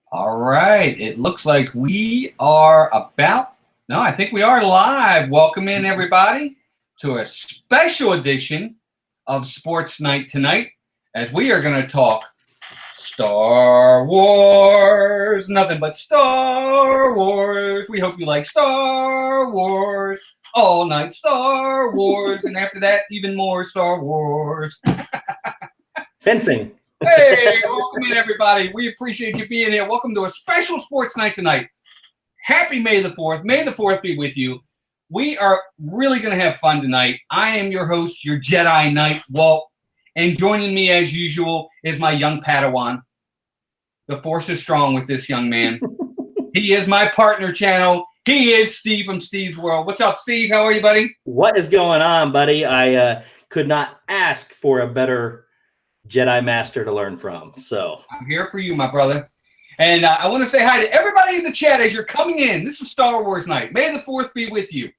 All right. It looks like we are I think we are live. Welcome in, everybody, to a special edition of Sports Night tonight, as we are going to talk Star Wars. Nothing but Star Wars. We hope you like Star Wars. All night Star Wars. And after that, even more Star Wars. Fencing. Hey, welcome in, everybody. We appreciate you being here. Welcome to a special Sports Night tonight. Happy May the 4th. May the 4th be with you. We are really going to have fun tonight. I am your host, your Jedi Knight, Walt. And joining me, as usual, is my young Padawan. The Force is strong with this young man. He is my partner channel. He is Steve from Steve's World. What's up, Steve? How are you, buddy? What is going on, buddy? I could not ask for a better Jedi Master to learn from. So I'm here for you, my brother. And I want to say hi to everybody in the chat as you're coming in. This is Star Wars Night. May the 4th be with you.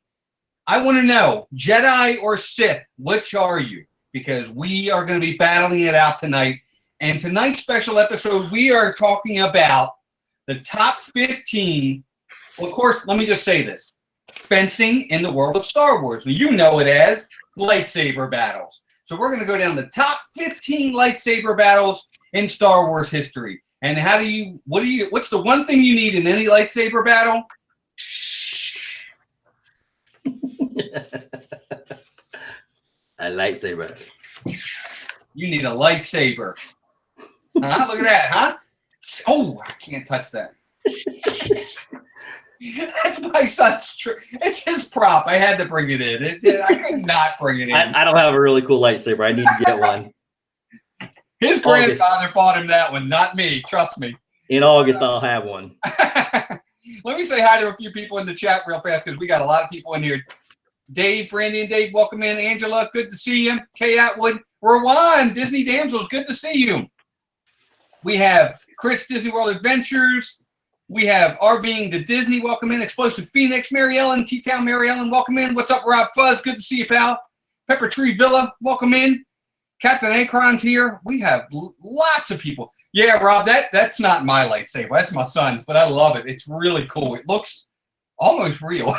I want to know, Jedi or Sith, which are you? Because we are going to be battling it out tonight. And tonight's special episode, we are talking about the top 15. Well, of course, let me just say this. Fencing in the world of Star Wars. You know it as LightSaber Battles. So we're going to go down the top 15 lightsaber battles in Star Wars history. And what's the one thing you need in any lightsaber battle? A lightsaber. You need a lightsaber. Huh? Look at that, huh? Oh, I can't touch that. That's my son's it's his prop. I had to bring it in. I could not bring it in. I don't have a really cool lightsaber. I need to get one. His grandfather bought him that one, not me. Trust me. In August, I'll have one. Let me say hi to a few people in the chat real fast because we got a lot of people in here. Dave, Brandy, and Dave, welcome in. Angela, good to see you. Kay Atwood, Rowan, Disney Damsels, good to see you. We have Chris, Disney World Adventures. We have R being the Disney, welcome in. Explosive Phoenix, Mary Ellen, T-Town Mary Ellen, welcome in. What's up, Rob Fuzz? Good to see you, pal. Pepper Tree Villa, welcome in. Captain Akron's here. We have lots of people. Yeah, Rob, that's not my lightsaber. That's my son's, but I love it. It's really cool. It looks almost real.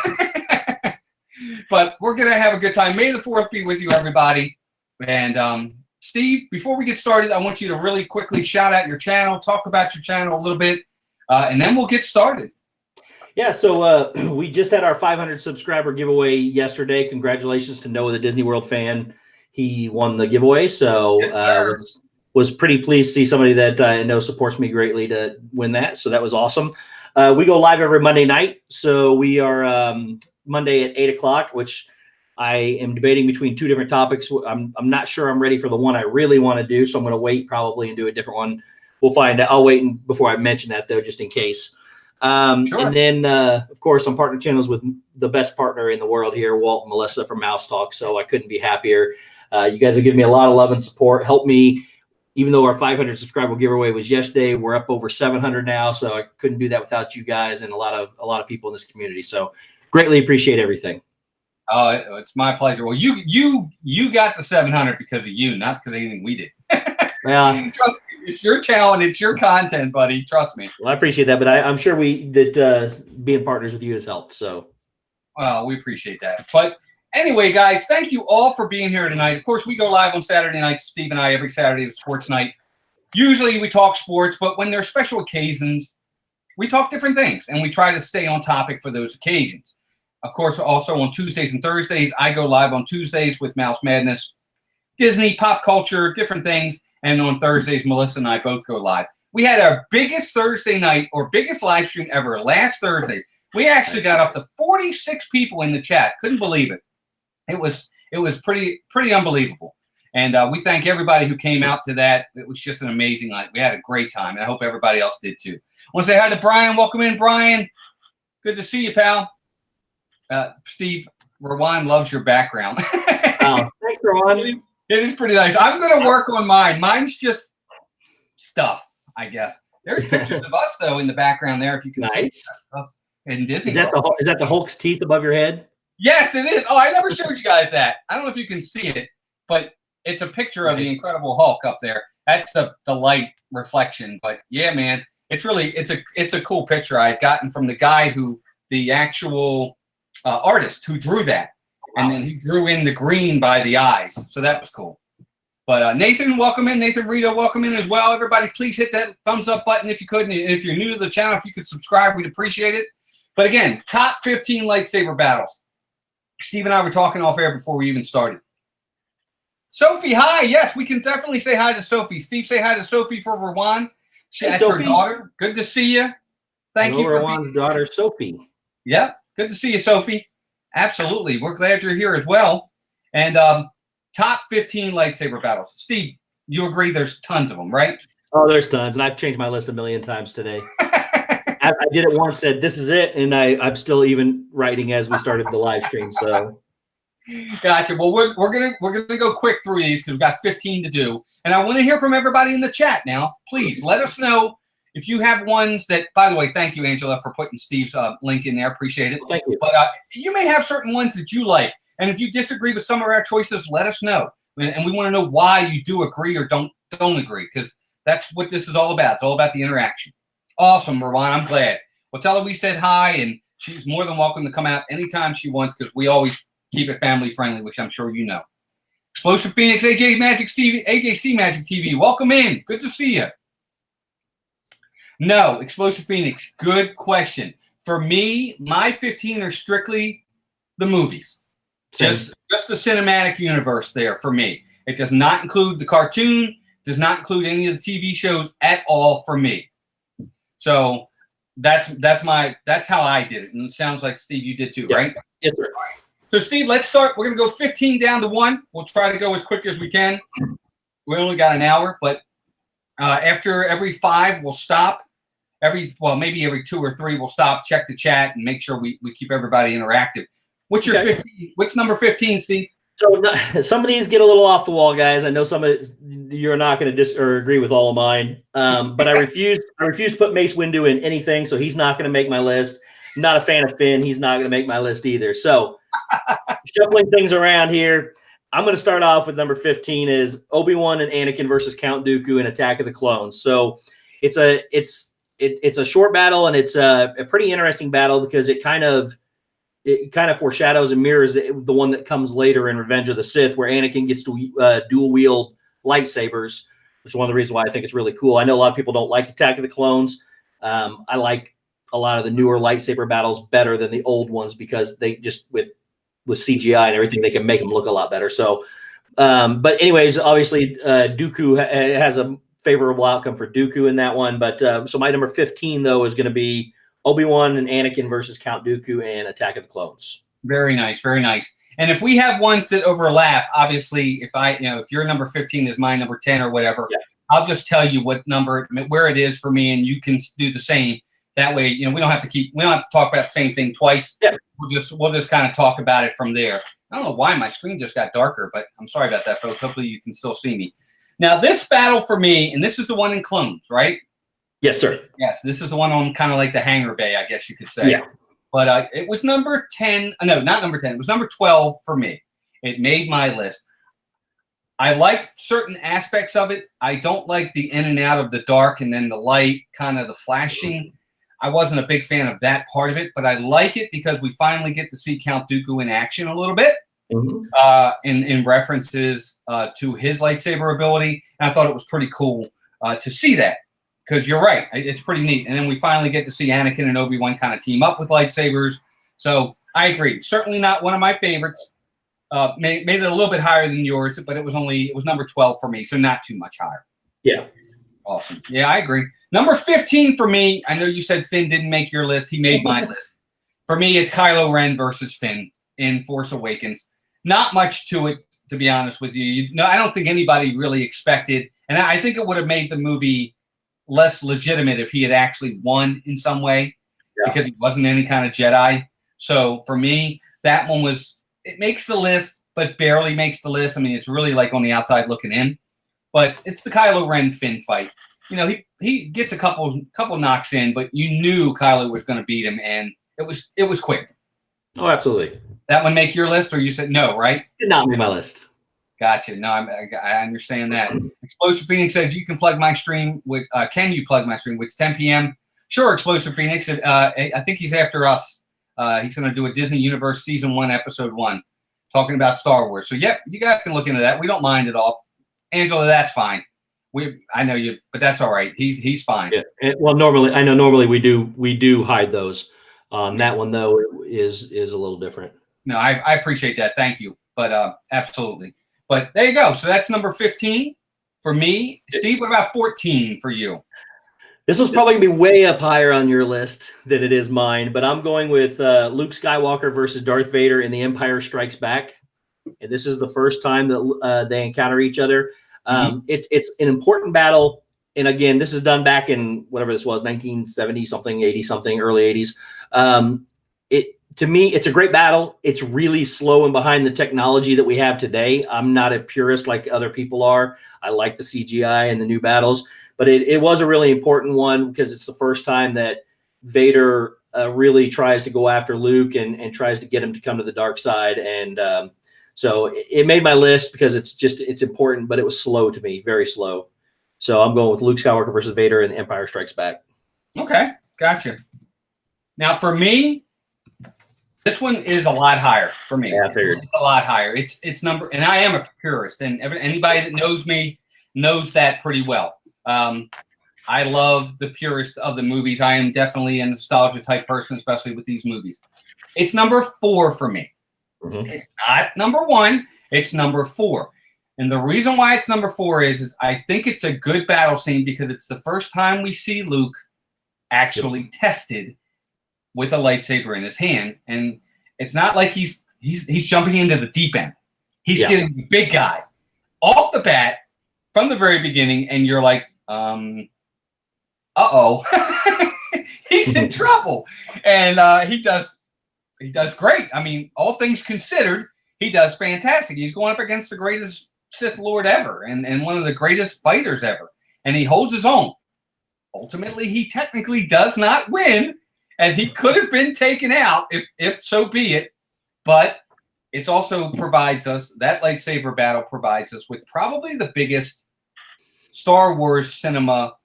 But we're going to have a good time. May the 4th be with you, everybody. And Steve, before we get started, I want you to really quickly shout out your channel, talk about your channel a little bit. And then we'll get started. Yeah, so we just had our 500 subscriber giveaway yesterday. Congratulations to Noah, the Disney World fan. He won the giveaway, so yes, was pretty pleased to see somebody that I know supports me greatly to win that. So that was awesome. We go live every Monday night. So we are Monday at 8 o'clock, which I am debating between two different topics. I'm not sure I'm ready for the one I really want to do, so I'm going to wait probably and do a different one. We'll find out. I'll wait before I mention that, though, just in case. Sure. And then, of course, I'm partner channels with the best partner in the world here, Walt and Melissa from Mouse Talk, so I couldn't be happier. You guys have given me a lot of love and support. Help me, even though our 500 subscriber giveaway was yesterday, we're up over 700 now, so I couldn't do that without you guys and a lot of people in this community. So greatly appreciate everything. Oh, it's my pleasure. Well, you got to 700 because of you, not because of anything we did. Well, trust me, it's your talent, it's your content, buddy. Trust me. Well, I appreciate that, but I'm sure that being partners with you has helped. So, well, we appreciate that. But anyway, guys, thank you all for being here tonight. Of course, we go live on Saturday nights. Steve and I every Saturday with Sports Night. Usually we talk sports, but when there's special occasions, we talk different things, and we try to stay on topic for those occasions. Of course, also on Tuesdays and Thursdays, I go live on Tuesdays with Mouse Madness, Disney, pop culture, different things. And on Thursdays, Melissa and I both go live. We had our biggest Thursday night or biggest live stream ever last Thursday. We actually got up to 46 people in the chat. Couldn't believe it. It was pretty unbelievable. And we thank everybody who came out to that. It was just an amazing night. We had a great time, and I hope everybody else did too. I want to say hi to Brian. Welcome in, Brian. Good to see you, pal. Steve, Rowan loves your background. Oh, thanks, Rowan. It is pretty nice. I'm going to work on mine. Mine's just stuff, I guess. There's pictures of us, though, in the background there, if you can see us in Disney. Is that the Hulk's teeth above your head? Yes, it is. Oh, I never showed you guys that. I don't know if you can see it, but it's a picture of the Incredible Hulk up there. That's the light reflection. But, yeah, man, it's a cool picture I had gotten from the guy the actual artist who drew that, and then he drew in the green by the eyes, so that was cool. But Nathan, welcome in. Nathan Rito, welcome in as well. Everybody, please hit that thumbs up button if you could, and if you're new to the channel, if you could subscribe, we'd appreciate it. But again, top 15 lightsaber battles. Steve and I were talking off air before we even started. Sophie, hi. Yes, we can definitely say hi to Sophie. Steve, say hi to Sophie for Rowan. That's her daughter. Good to see you. Thank you for Rowan's daughter, Sophie. Yeah, good to see you, Sophie. Absolutely. We're glad you're here as well. And top 15 lightsaber battles. Steve, you agree there's tons of them, right? Oh, there's tons. And I've changed my list a million times today. I did it once, said this is it, and I'm still even writing as we started the live stream. So, gotcha. Well, we're gonna go quick through these because we've got 15 to do, and I want to hear from everybody in the chat now. Please let us know if you have ones that. By the way, thank you, Angela, for putting Steve's link in there. Appreciate it. Thank you. But you may have certain ones that you like, and if you disagree with some of our choices, let us know, and we want to know why you do agree or don't agree, because that's what this is all about. It's all about the interaction. Awesome, Rowan. I'm glad. Well, tell her we said hi, and she's more than welcome to come out anytime she wants because we always keep it family friendly, which I'm sure you know. Explosive Phoenix, AJC Magic TV, welcome in. Good to see you. No, Explosive Phoenix, good question. For me, my 15 are strictly the movies. Just the cinematic universe there for me. It does not include the cartoon, does not include any of the TV shows at all for me. So that's how I did it. And it sounds like, Steve, you did too, right? Yes, sir. So, Steve, let's start. We're going to go 15 down to 1. We'll try to go as quick as we can. We only got an hour, but after every 5, we'll stop. Maybe every 2 or 3, we'll stop, check the chat, and make sure we keep everybody interactive. What's your 15? What's number 15, Steve? So some of these get a little off the wall, guys. I know some of it, you're not going to agree with all of mine, but I refuse to put Mace Windu in anything, so he's not going to make my list. I'm not a fan of Finn. He's not going to make my list either. So shuffling things around here, I'm going to start off with number 15 is ObiWan and Anakin versus Count Dooku in Attack of the Clones. So it's a short battle, and it's a pretty interesting battle because it kind of foreshadows and mirrors the one that comes later in Revenge of the Sith, where Anakin gets to dual wield lightsabers, which is one of the reasons why I think it's really cool. I know a lot of people don't like Attack of the Clones. I like a lot of the newer lightsaber battles better than the old ones because they just with CGI and everything, they can make them look a lot better. So, but anyways, obviously Dooku has a favorable outcome for Dooku in that one. But so my number 15 though is going to be Obi-Wan and Anakin versus Count Dooku and Attack of the Clones. Very nice, very nice. And if we have ones that overlap, obviously, if your number 15 is my number 10 or whatever, yeah, I'll just tell you what number, where it is for me, and you can do the same. That way, we don't have to talk about the same thing twice. Yeah. We'll just kind of talk about it from there. I don't know why my screen just got darker, but I'm sorry about that, folks. Hopefully you can still see me. Now, this battle for me, and this is the one in Clones, right? Yes, sir. Yes, this is the one on kind of like the hangar bay, I guess you could say. Yeah. But it was number 10. No, not number 10. It was number 12 for me. It made my list. I like certain aspects of it. I don't like the in and out of the dark and then the light, kind of the flashing. I wasn't a big fan of that part of it, but I like it because we finally get to see Count Dooku in action a little bit. In references to his lightsaber ability. And I thought it was pretty cool to see that. Because you're right, it's pretty neat. And then we finally get to see Anakin and Obi-Wan kind of team up with lightsabers. So I agree. Certainly not one of my favorites. Made it a little bit higher than yours, but it was number 12 for me, so not too much higher. Yeah. Awesome. Yeah, I agree. Number 15 for me, I know you said Finn didn't make your list. He made my list. For me, it's Kylo Ren versus Finn in Force Awakens. Not much to it, to be honest with you. I don't think anybody really expected, and I think it would have made the movie less legitimate if he had actually won in some way, because he wasn't any kind of Jedi. So for me, that one it makes the list, but barely makes the list. I mean, it's really like on the outside looking in, but it's the Kylo Ren Finn fight. He gets a couple knocks in, but you knew Kylo was going to beat him, and it was quick. Oh, absolutely. That one make your list, or you said no, right? Did not make my list. Gotcha. No, I understand that. Explosive Phoenix says you can plug my stream with. Can you plug my stream? It's 10 p.m. Sure, Explosive Phoenix. I think he's after us. He's going to do a Disney Universe Season 1, Episode 1, talking about Star Wars. So, yep, you guys can look into that. We don't mind at all. Angela, that's fine. I know you, but that's all right. He's fine. Yeah. Well, normally we do hide those. That one though is a little different. No, I appreciate that. Thank you. But absolutely. But there you go. So that's number 15 for me. Steve, what about 14 for you? This was probably going to be way up higher on your list than it is mine, but I'm going with Luke Skywalker versus Darth Vader in The Empire Strikes Back. And this is the first time that they encounter each other. It's an important battle. And again, this is done back in whatever this was, 1970 something, 80 something, early 80s. To me, it's a great battle. It's really slow and behind the technology that we have today. I'm not a purist like other people are. I like the CGI and the new battles, but it was a really important one because it's the first time that Vader really tries to go after Luke and tries to get him to come to the dark side. And so it made my list because it's important, but it was slow to me, very slow. So I'm going with Luke Skywalker versus Vader in Empire Strikes Back. Okay, gotcha. Now for me, this one is a lot higher for me. Yeah, I figured. It's a lot higher. It's number, and I am a purist, and anybody that knows me knows that pretty well. I love the purist of the movies. I am definitely a nostalgia type person, especially with these movies. It's number 4 for me. It's not number 1. It's number 4. And the reason why it's number 4 is I think it's a good battle scene because it's the first time we see Luke actually tested with a lightsaber in his hand. And it's not like he's jumping into the deep end. He's getting the big guy off the bat from the very beginning, and you're like, uh-oh. He's in trouble. And he does great. I mean, all things considered, he does fantastic. He's going up against the greatest Sith Lord ever and one of the greatest fighters ever. And he holds his own. Ultimately, he technically does not win, and he could have been taken out if so be it. But it's also provides us, that lightsaber battle provides us with probably the biggest Star Wars cinema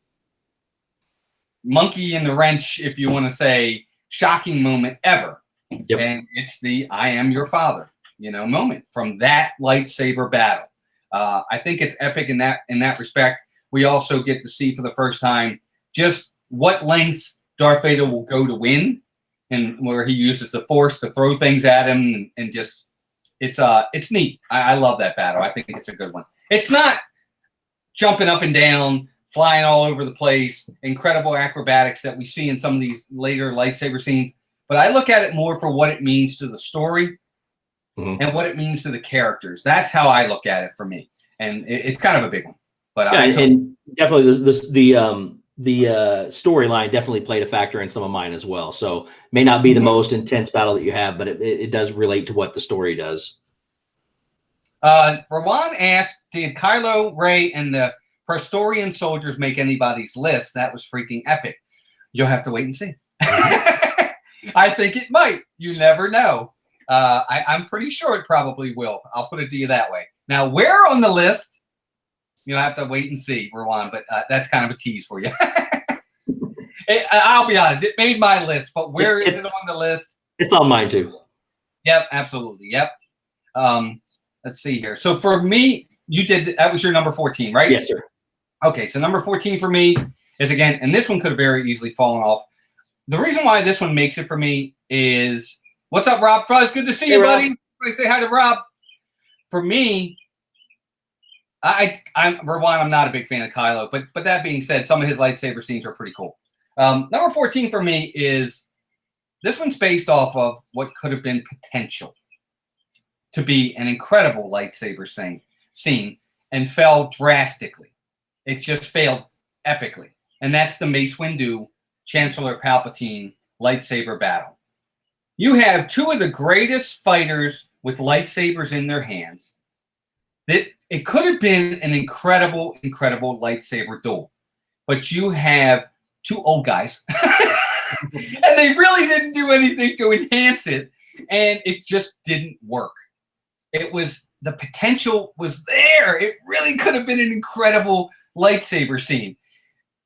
monkey in the wrench, if you want to say, shocking moment ever. Yep. And it's the I am your father, moment from that lightsaber battle. I think it's epic in that respect. We also get to see for the first time just what lengths Darth Vader will go to win, and where he uses the Force to throw things at him, and just it's neat. I love that battle. I think it's a good one. It's not jumping up and down, flying all over the place, incredible acrobatics that we see in some of these later lightsaber scenes, but I look at it more for what it means to the story and what it means to the characters. That's how I look at it for me, and it's kind of a big one. But and definitely the storyline definitely played a factor in some of mine as well. So may not be the most intense battle that you have, but it does relate to what the story does. Rawan asked, did Kylo, Rey, and the Praetorian soldiers make anybody's list? That was freaking epic. You'll have to wait and see. I think it might. You never know. I'm pretty sure it probably will. I'll put it to you that way. Now, where on the list, you'll have to wait and see, Rawan, but that's kind of a tease for you. I'll be honest, it made my list, but where is it on the list? It's on mine too. Yep, absolutely. Yep. Let's see here. So for me, that was your number 14, right? Yes, sir. Okay, so number 14 for me is, again, and this one could have very easily fallen off. The reason why this one makes it for me is, what's up, Rob Fuzz? Good to see you, buddy. Everybody say hi to Rob. For me, I'm not a big fan of Kylo, but that being said, some of his lightsaber scenes are pretty cool. Number 14 for me is, this one's based off of what could have been potential to be an incredible lightsaber scene and fell drastically. It just failed epically. And that's the Mace Windu, Chancellor Palpatine lightsaber battle. You have two of the greatest fighters with lightsabers in their hands. It could have been an incredible, incredible lightsaber duel. But you have two old guys. And they really didn't do anything to enhance it. And it just didn't work. It was the potential was there. It really could have been an incredible lightsaber scene.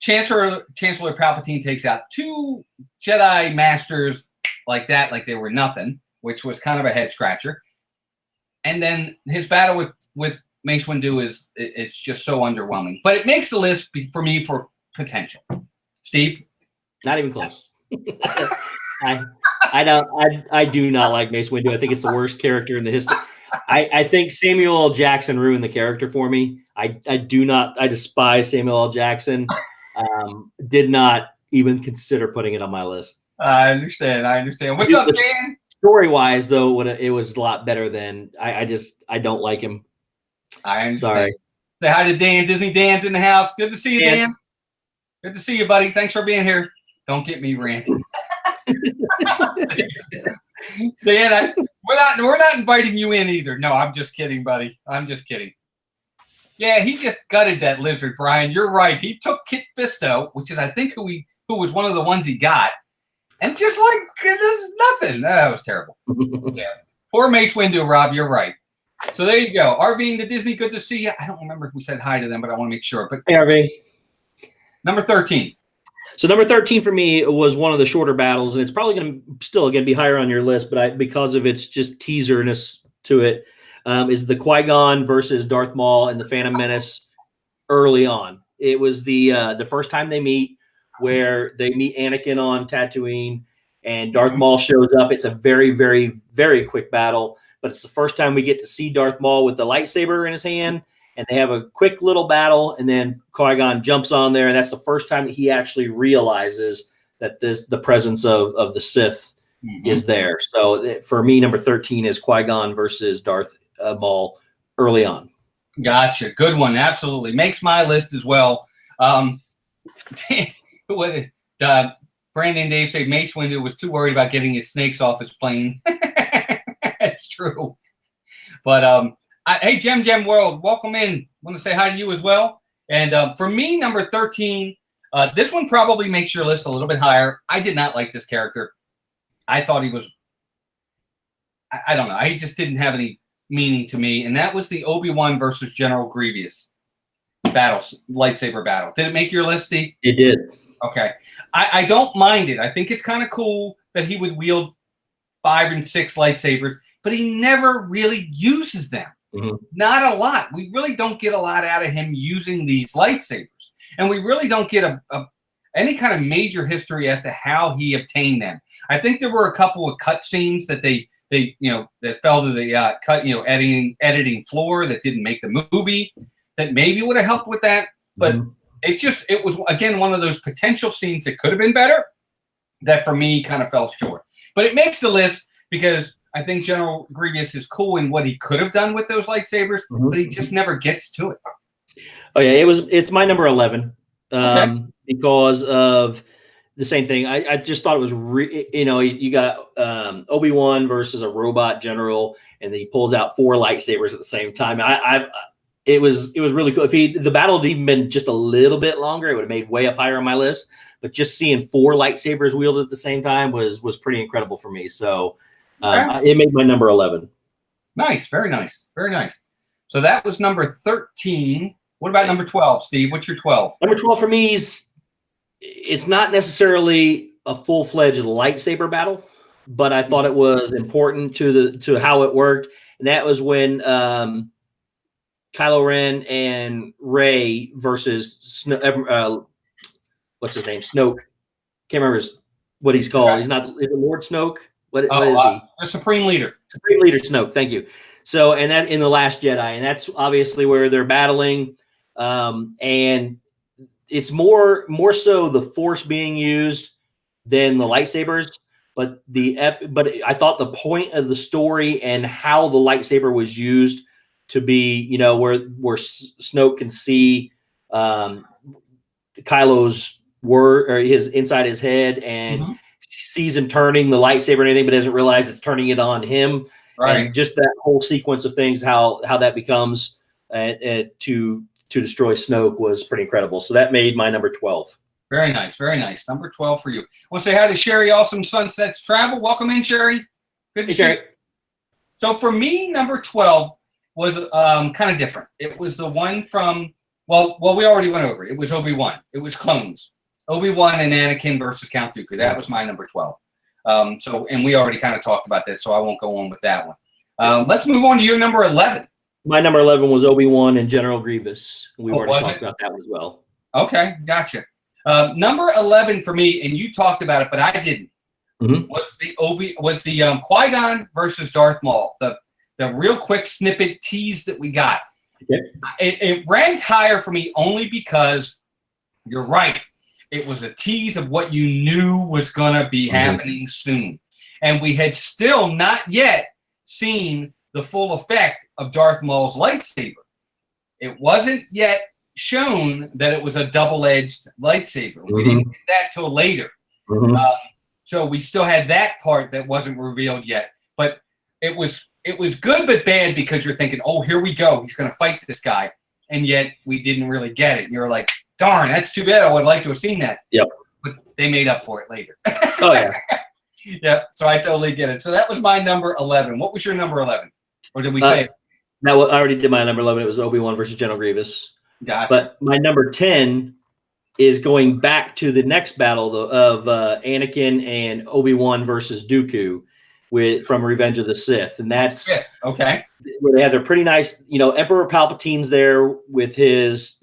Chancellor Palpatine takes out 2 Jedi Masters like that, like they were nothing, which was kind of a head scratcher. And then his battle with Mace Windu it's just so underwhelming. But it makes the list for me for potential. Steve? Not even close. I do not like Mace Windu. I think it's the worst character in the history. I think Samuel L. Jackson ruined the character for me. I despise Samuel L. Jackson. Did not even consider putting it on my list. I understand. What's up, Dan? Story-wise, though, it was a lot better than I don't like him. I understand. Sorry. Say hi to Dan. Disney Dan's in the house. Good to see you, Dan. Good to see you, buddy. Thanks for being here. Don't get me ranting. Dan, we're not inviting you in either. No, I'm just kidding, buddy. I'm just kidding. Yeah, he just gutted that lizard, Brian. You're right. He took Kit Fisto, which is I think who was one of the ones he got, and just like there's nothing. That was terrible. Yeah. Poor Mace Windu, Rob. You're right. So there you go. RV and the Disney, good to see you. I don't remember if we said hi to them, but I want to make sure. But hey, RV. Number 13. So number 13 for me was one of the shorter battles, and it's probably going to be higher on your list, but because of its just teaserness to it, is the Qui Gon versus Darth Maul and the Phantom Menace early on. It was the first time they meet, where they meet Anakin on Tatooine, and Darth Maul shows up. It's a very, very, very quick battle, but it's the first time we get to see Darth Maul with the lightsaber in his hand. And they have a quick little battle, and then Qui-Gon jumps on there, and that's the first time that he actually realizes that the presence of the Sith is there. So for me, number 13 is Qui-Gon versus Darth Maul early on. Gotcha. Good one. Absolutely. Makes my list as well. Brandon and Dave say Mace Windu was too worried about getting his snakes off his plane. It's true. But hey, Gem World, welcome in. Want to say hi to you as well. And for me, number 13, this one probably makes your list a little bit higher. I did not like this character. I thought he was, I don't know. He just didn't have any meaning to me. And that was the ObiWan versus General Grievous lightsaber battle. Did it make your list, Steve? It did. Okay. I don't mind it. I think it's kind of cool that he would wield 5 and 6 lightsabers, but he never really uses them. Not a lot. We really don't get a lot out of him using these lightsabers, and we really don't get any kind of major history as to how he obtained them. I think there were a couple of cut scenes that they that fell to the cut editing floor that didn't make the movie that maybe would have helped with that, but it was again one of those potential scenes that could have been better that for me kind of fell short. But it makes the list because I think General Grievous is cool in what he could have done with those lightsabers, but he just never gets to it. Oh yeah, it's my number 11 because of the same thing. I just thought it was you got Obi-Wan versus a robot general, and then he pulls out 4 lightsabers at the same time. It was really cool. If the battle had even been just a little bit longer, it would have made way up higher on my list. But just seeing 4 lightsabers wielded at the same time was pretty incredible for me. So. It made my number 11. Nice. Very nice. Very nice. So that was number 13. What about number 12, Steve? What's your 12? Number 12 for me it's not necessarily a full-fledged lightsaber battle, but I thought it was important to how it worked. And that was when Kylo Ren and Rey versus what's his name? Snoke. Can't remember what he's called. Okay. Is it Lord Snoke? What is he? The Supreme Leader. Supreme Leader Snoke. Thank you. So, and that in The Last Jedi, and that's obviously where they're battling, and it's more so the Force being used than the lightsabers. But I thought the point of the story and how the lightsaber was used to be, where Snoke can see Kylo's word or his inside his head and. Sees him turning the lightsaber and anything, but doesn't realize it's turning it on him. Right. And just that whole sequence of things, how that becomes to destroy Snoke was pretty incredible. So that made my number 12. Very nice. Very nice. Number 12 for you. I want to say hi to Sherry, Awesome Sunsets Travel. Welcome in, Sherry. Good to see you. So for me, number 12 was kind of different. It was the one from well, we already went over it. It was ObiWan. It was clones. ObiWan and Anakin versus Count Dooku. That was my number 12. And we already kind of talked about that, so I won't go on with that one. Let's move on to your number 11. My number 11 was Obi-Wan and General Grievous. We've already talked it? about that one as well. Okay, gotcha. Number 11 for me, and you talked about it, but I didn't. Was the Qui Gon versus Darth Maul, the real quick snippet tease that we got. Okay. It ranked higher for me only because you're right. It was a tease of what you knew was going to be happening soon, and we had still not yet seen the full effect of Darth Maul's lightsaber. It wasn't yet shown that it was a double-edged lightsaber. We didn't get that till later. So we still had that part that wasn't revealed yet. But it was good but bad because you're thinking, oh, here we go. He's going to fight this guy. And yet we didn't really get it. And you're like, darn, that's too bad. I would like to have seen that. Yep. But they made up for it later. Oh, yeah. Yeah, so I totally get it. So that was my number 11. What was your number 11? Or did we say it? I already did my number 11. It was Obi-Wan versus General Grievous. Gotcha. But my number 10 is going back to the next battle of Anakin and Obi-Wan versus Dooku from Revenge of the Sith. And that's okay. Where they had their pretty nice, Emperor Palpatine's there with his,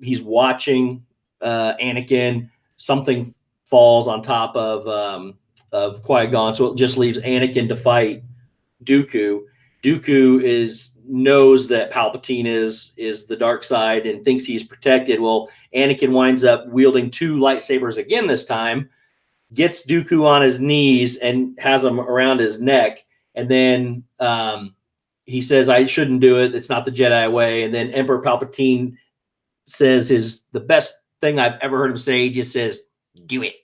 he's watching Anakin. Something falls on top of Qui-Gon, so it just leaves Anakin to fight Dooku. Dooku knows that Palpatine is the dark side and thinks he's protected. Well, Anakin winds up wielding 2 lightsabers again this time, gets Dooku on his knees and has him around his neck, and then he says, I shouldn't do it. It's not the Jedi way. And then Emperor Palpatine says the best thing I've ever heard him say. He just says, do it.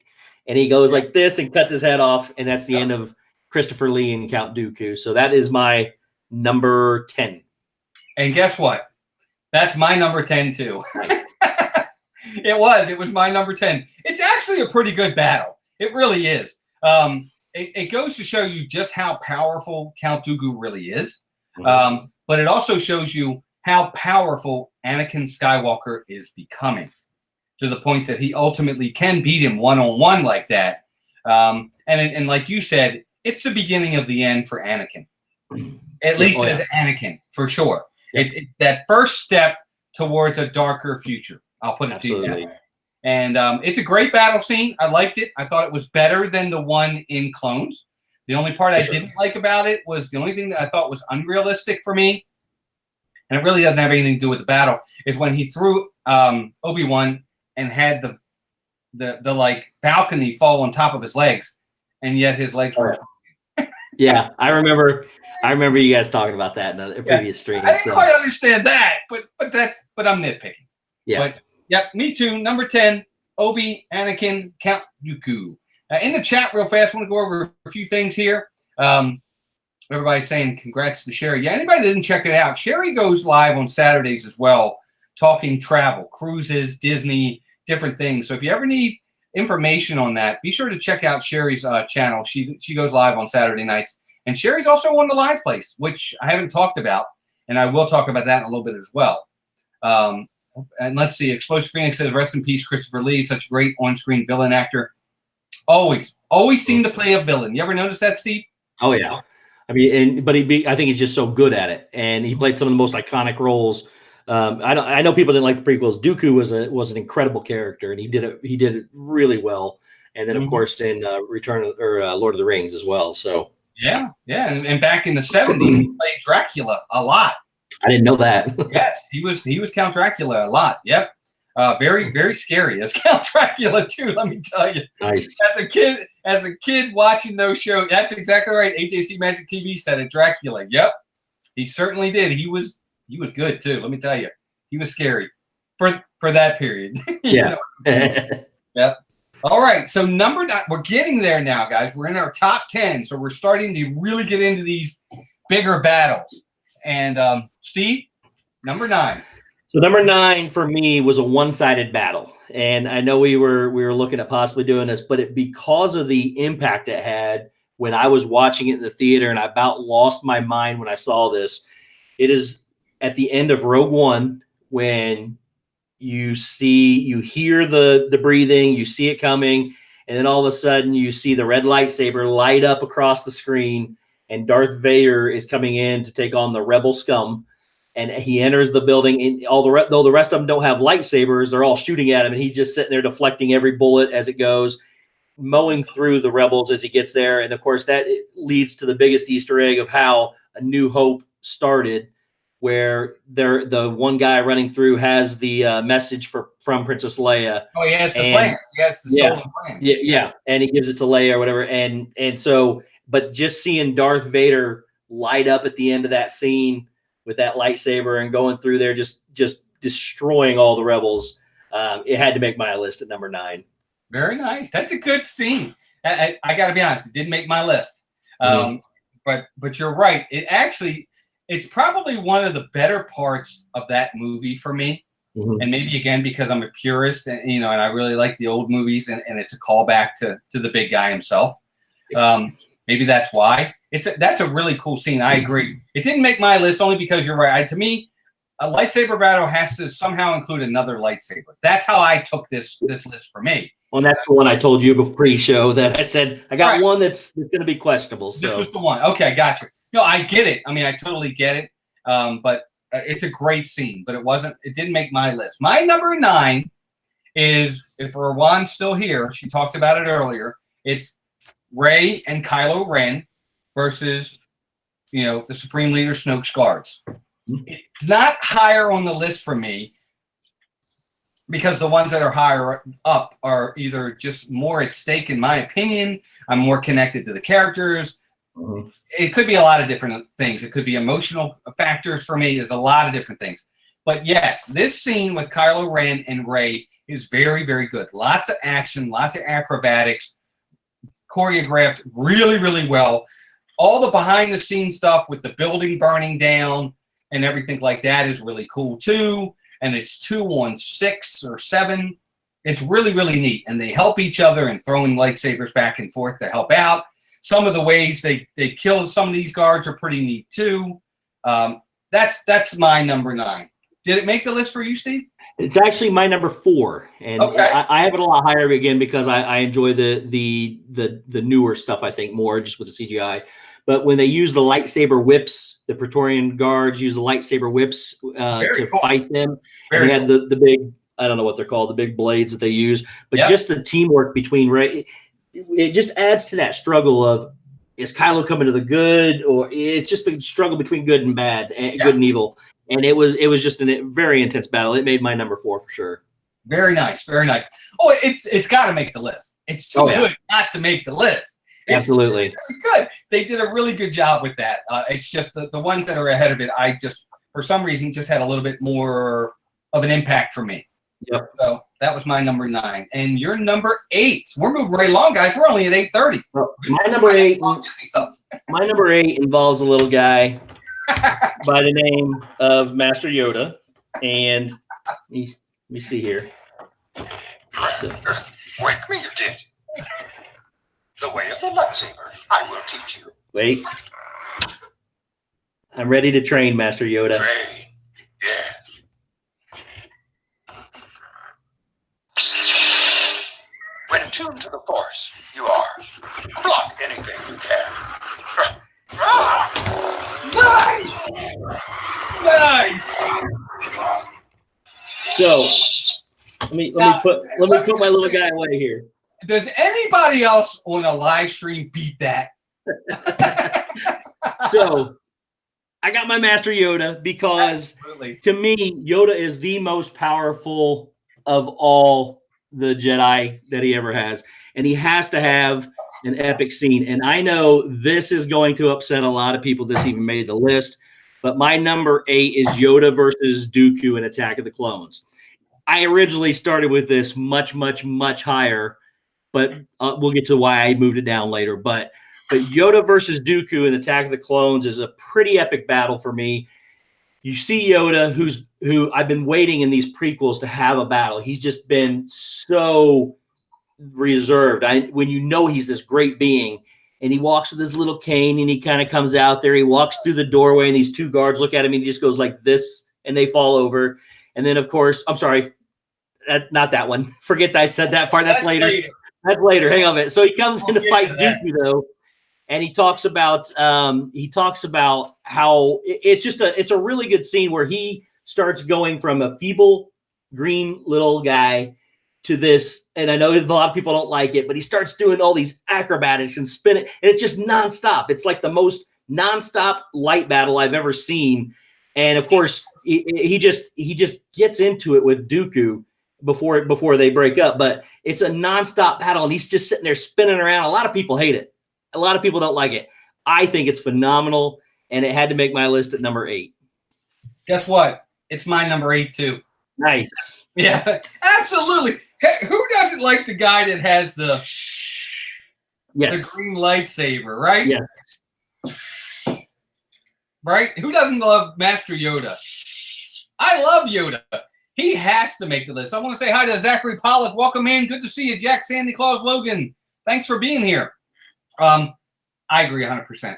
And he goes like this and cuts his head off, and that's the end of Christopher Lee and Count Dooku. So that is my number 10. And guess what? That's my number 10 too. It was my number 10. It's actually a pretty good battle. It really is. It goes to show you just how powerful Count Dooku really is. But it also shows you how powerful Anakin Skywalker is becoming, to the point that he ultimately can beat him one-on-one like that. And like you said, it's the beginning of the end for Anakin. At least as Anakin, for sure. It's that first step towards a darker future. I'll put it to you that way. And it's a great battle scene. I liked it. I thought it was better than the one in Clones. The only part I didn't like about it was the only thing that I thought was unrealistic for me, and it really doesn't have anything to do with the battle, is when he threw Obi-Wan and had the like balcony fall on top of his legs, and yet his legs were. Yeah, I remember you guys talking about that in the previous stream. I didn't quite understand that, but I'm nitpicking. Yeah. But yep, me too. Number 10, Obi, Anakin, Count Dooku. In the chat, real fast, I want to go over a few things here. Everybody's saying congrats to Sherry. Yeah, anybody that didn't check it out, Sherry goes live on Saturdays as well, talking travel, cruises, Disney, different things. So if you ever need information on that, be sure to check out Sherry's channel. She goes live on Saturday nights. And Sherry's also on the live place, which I haven't talked about, and I will talk about that in a little bit as well. And let's see, Explosive Phoenix says, rest in peace, Christopher Lee, such a great on-screen villain actor. Always seemed to play a villain. You ever notice that, Steve? Oh, yeah. I mean, I think he's just so good at it, and he played some of the most iconic roles. I know people didn't like the prequels. Dooku was an incredible character, and he did it really well. And then, of course, in Lord of the Rings as well. So yeah, and back in the 70s, he played Dracula a lot. I didn't know that. Yes, he was Count Dracula a lot. Yep. Very, very scary as Count Dracula too. Let me tell you. Nice. As a kid watching those shows, that's exactly right. AJC Magic TV said it. Dracula. Yep, he certainly did. He was good too. Let me tell you, he was scary for that period. Yeah. Yep. All right. So number 9, we're getting there now, guys. We're in our top 10, so we're starting to really get into these bigger battles. And Steve, number 9. So number 9 for me was a one-sided battle, and I know we were looking at possibly doing this, but because of the impact it had when I was watching it in the theater, and I about lost my mind when I saw this. It is at the end of Rogue One, when you hear the breathing, you see it coming, and then all of a sudden you see the red lightsaber light up across the screen, and Darth Vader is coming in to take on the rebel scum, and he enters the building. And though the rest of them don't have lightsabers, they're all shooting at him, and he's just sitting there deflecting every bullet as it goes, mowing through the rebels as he gets there. And of course, that leads to the biggest Easter egg of how A New Hope started, where the one guy running through has the message from Princess Leia. Oh, he has the plans. He has the stolen plans. Yeah, and he gives it to Leia or whatever. And so, but just seeing Darth Vader light up at the end of that scene with that lightsaber and going through there, just destroying all the rebels, it had to make my list at number 9. Very nice. That's a good scene. I got to be honest, it didn't make my list. But you're right. It's probably one of the better parts of that movie for me. And maybe again because I'm a purist, and and I really like the old movies, and it's a callback to the big guy himself. Maybe that's why. That's a really cool scene. I agree. It didn't make my list only because you're right. To me, a lightsaber battle has to somehow include another lightsaber. That's how I took this list for me. Well, that's the one I told you before pre-show that I said I got one that's going to be questionable. So. This was the one. Okay, gotcha. No, I get it. I mean, I totally get it. But it's a great scene. But it didn't make my list. My number 9 is, if Erwan's still here, she talked about it earlier. It's Rey and Kylo Ren versus, the Supreme Leader Snoke's guards. It's not higher on the list for me, because the ones that are higher up are either just more at stake, in my opinion. I'm more connected to the characters. It could be a lot of different things. It could be emotional factors for me. There's a lot of different things. But yes, this scene with Kylo Ren and Rey is very, very good. Lots of action, lots of acrobatics, choreographed really, really well. All the behind-the-scenes stuff with the building burning down and everything like that is really cool too. And it's 2 on 6 or 7. It's really, really neat. And they help each other and throwing lightsabers back and forth to help out. Some of the ways they kill some of these guards are pretty neat too. That's my number 9. Did it make the list for you, Steve? It's actually my number 4, and I have it a lot higher again because I enjoy the newer stuff. I think more just with the CGI. But when they use the lightsaber whips, the Praetorian guards use the lightsaber whips to fight them. And they had the big, I don't know what they're called, the big blades that they use. But just the teamwork between Rey, it just adds to that struggle of, is Kylo coming to the good, or it's just the struggle between good and bad, and good and evil. And it was just a very intense battle. It made my number 4 for sure. Very nice, very nice. Oh, it's got to make the list. It's too good not to make the list. Absolutely. It's really good. They did a really good job with that. It's just the ones that are ahead of it, I just, for some reason, just had a little bit more of an impact for me. Yep. So that was my number 9. And your number 8. We're moving right along, guys. We're only at 8:30. Well, my number 8. My number 8 involves a little guy by the name of Master Yoda. And let me see here. So. Wake me, you did. The way of the lightsaber, I will teach you. Wait. I'm ready to train, Master Yoda. Train, yes. When tuned to the Force, you are. Block anything you can. Nice! Nice! So let me put my little guy away here. Does anybody else on a live stream beat that? So I got my Master Yoda because to me, Yoda is the most powerful of all the Jedi that he ever has. And he has to have an epic scene. And I know this is going to upset a lot of people that's even made the list. But my number 8 is Yoda versus Dooku in Attack of the Clones. I originally started with this much, much, much higher. But we'll get to why I moved it down later. But Yoda versus Dooku in Attack of the Clones is a pretty epic battle for me. You see Yoda, who I've been waiting in these prequels to have a battle. He's just been so reserved. When you know he's this great being, and he walks with his little cane, and he kind of comes out there. He walks through the doorway, and these two guards look at him, and he just goes like this, and they fall over. And then, of course, I'm sorry, not that one. Forget that I said that part. That's later. That's later. Hang on a minute. So he comes in to fight Dooku, though, and he talks about how it's a really good scene where he starts going from a feeble green little guy to this, and I know a lot of people don't like it, but he starts doing all these acrobatics and spinning, and it's just nonstop. It's like the most nonstop light battle I've ever seen. And of course, he just gets into it with Dooku before they break up. But it's a nonstop battle, and he's just sitting there spinning around. A lot of people hate it. A lot of people don't like it. I think it's phenomenal, and it had to make my list at number 8. Guess what? It's my number 8 too. Nice. Yeah, absolutely. Hey, who doesn't like the guy that has the green lightsaber, right? Yes. Right? Who doesn't love Master Yoda? I love Yoda. He has to make the list. I want to say hi to Zachary Pollock. Welcome in. Good to see you, Jack Sandy Claus Logan. Thanks for being here. I agree 100%.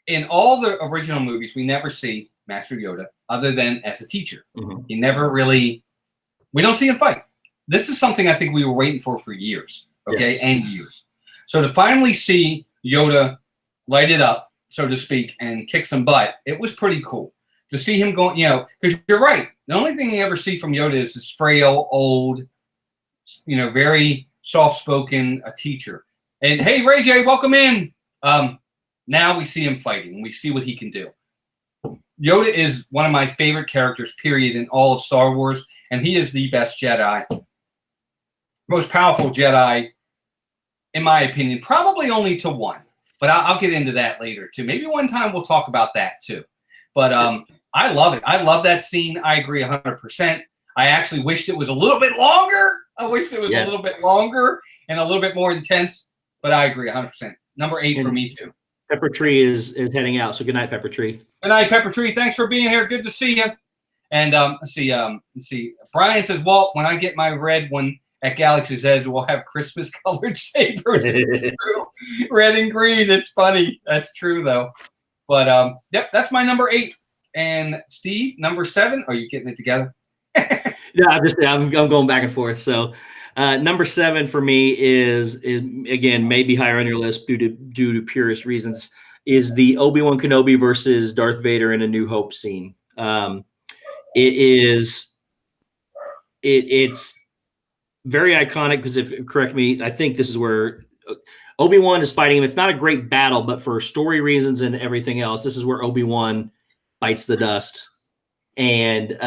In all the original movies, we never see Master Yoda other than as a teacher. Mm-hmm. He never really, we don't see him fight. This is something I think we were waiting for years, okay, and years. So to finally see Yoda light it up, so to speak, and kick some butt, it was pretty cool. To see him going, because you're right. The only thing you ever see from Yoda is this frail, old, very soft-spoken teacher. And hey, Ray J, welcome in. Now we see him fighting. We see what he can do. Yoda is one of my favorite characters, period, in all of Star Wars, and he is the best Jedi. Most powerful Jedi, in my opinion, probably only to one. But I'll get into that later, too. Maybe one time we'll talk about that, too. But I love it. I love that scene. I agree 100%. I actually wished it was a little bit longer. I wish it was a little bit longer and a little bit more intense. But I agree 100%. Number 8 for me, too. Pepper Tree is heading out. So good night, Pepper Tree. Good night, Pepper Tree. Thanks for being here. Good to see you. And let's see. Brian says, Walt, when I get my red one at Galaxy's Edge, we'll have Christmas-colored sabers. Red and green. It's funny. That's true, though. But, yep, that's my number 8. And Steve, number 7. Are you getting it together? No, I'm going back and forth. So number 7 for me is again, maybe higher on your list due to purist reasons, is the Obi-Wan Kenobi versus Darth Vader in A New Hope scene. It's very iconic because, if correct me, I think this is where Obi-Wan is fighting him. It's not a great battle, but for story reasons and everything else, this is where Obi-Wan bites the dust, and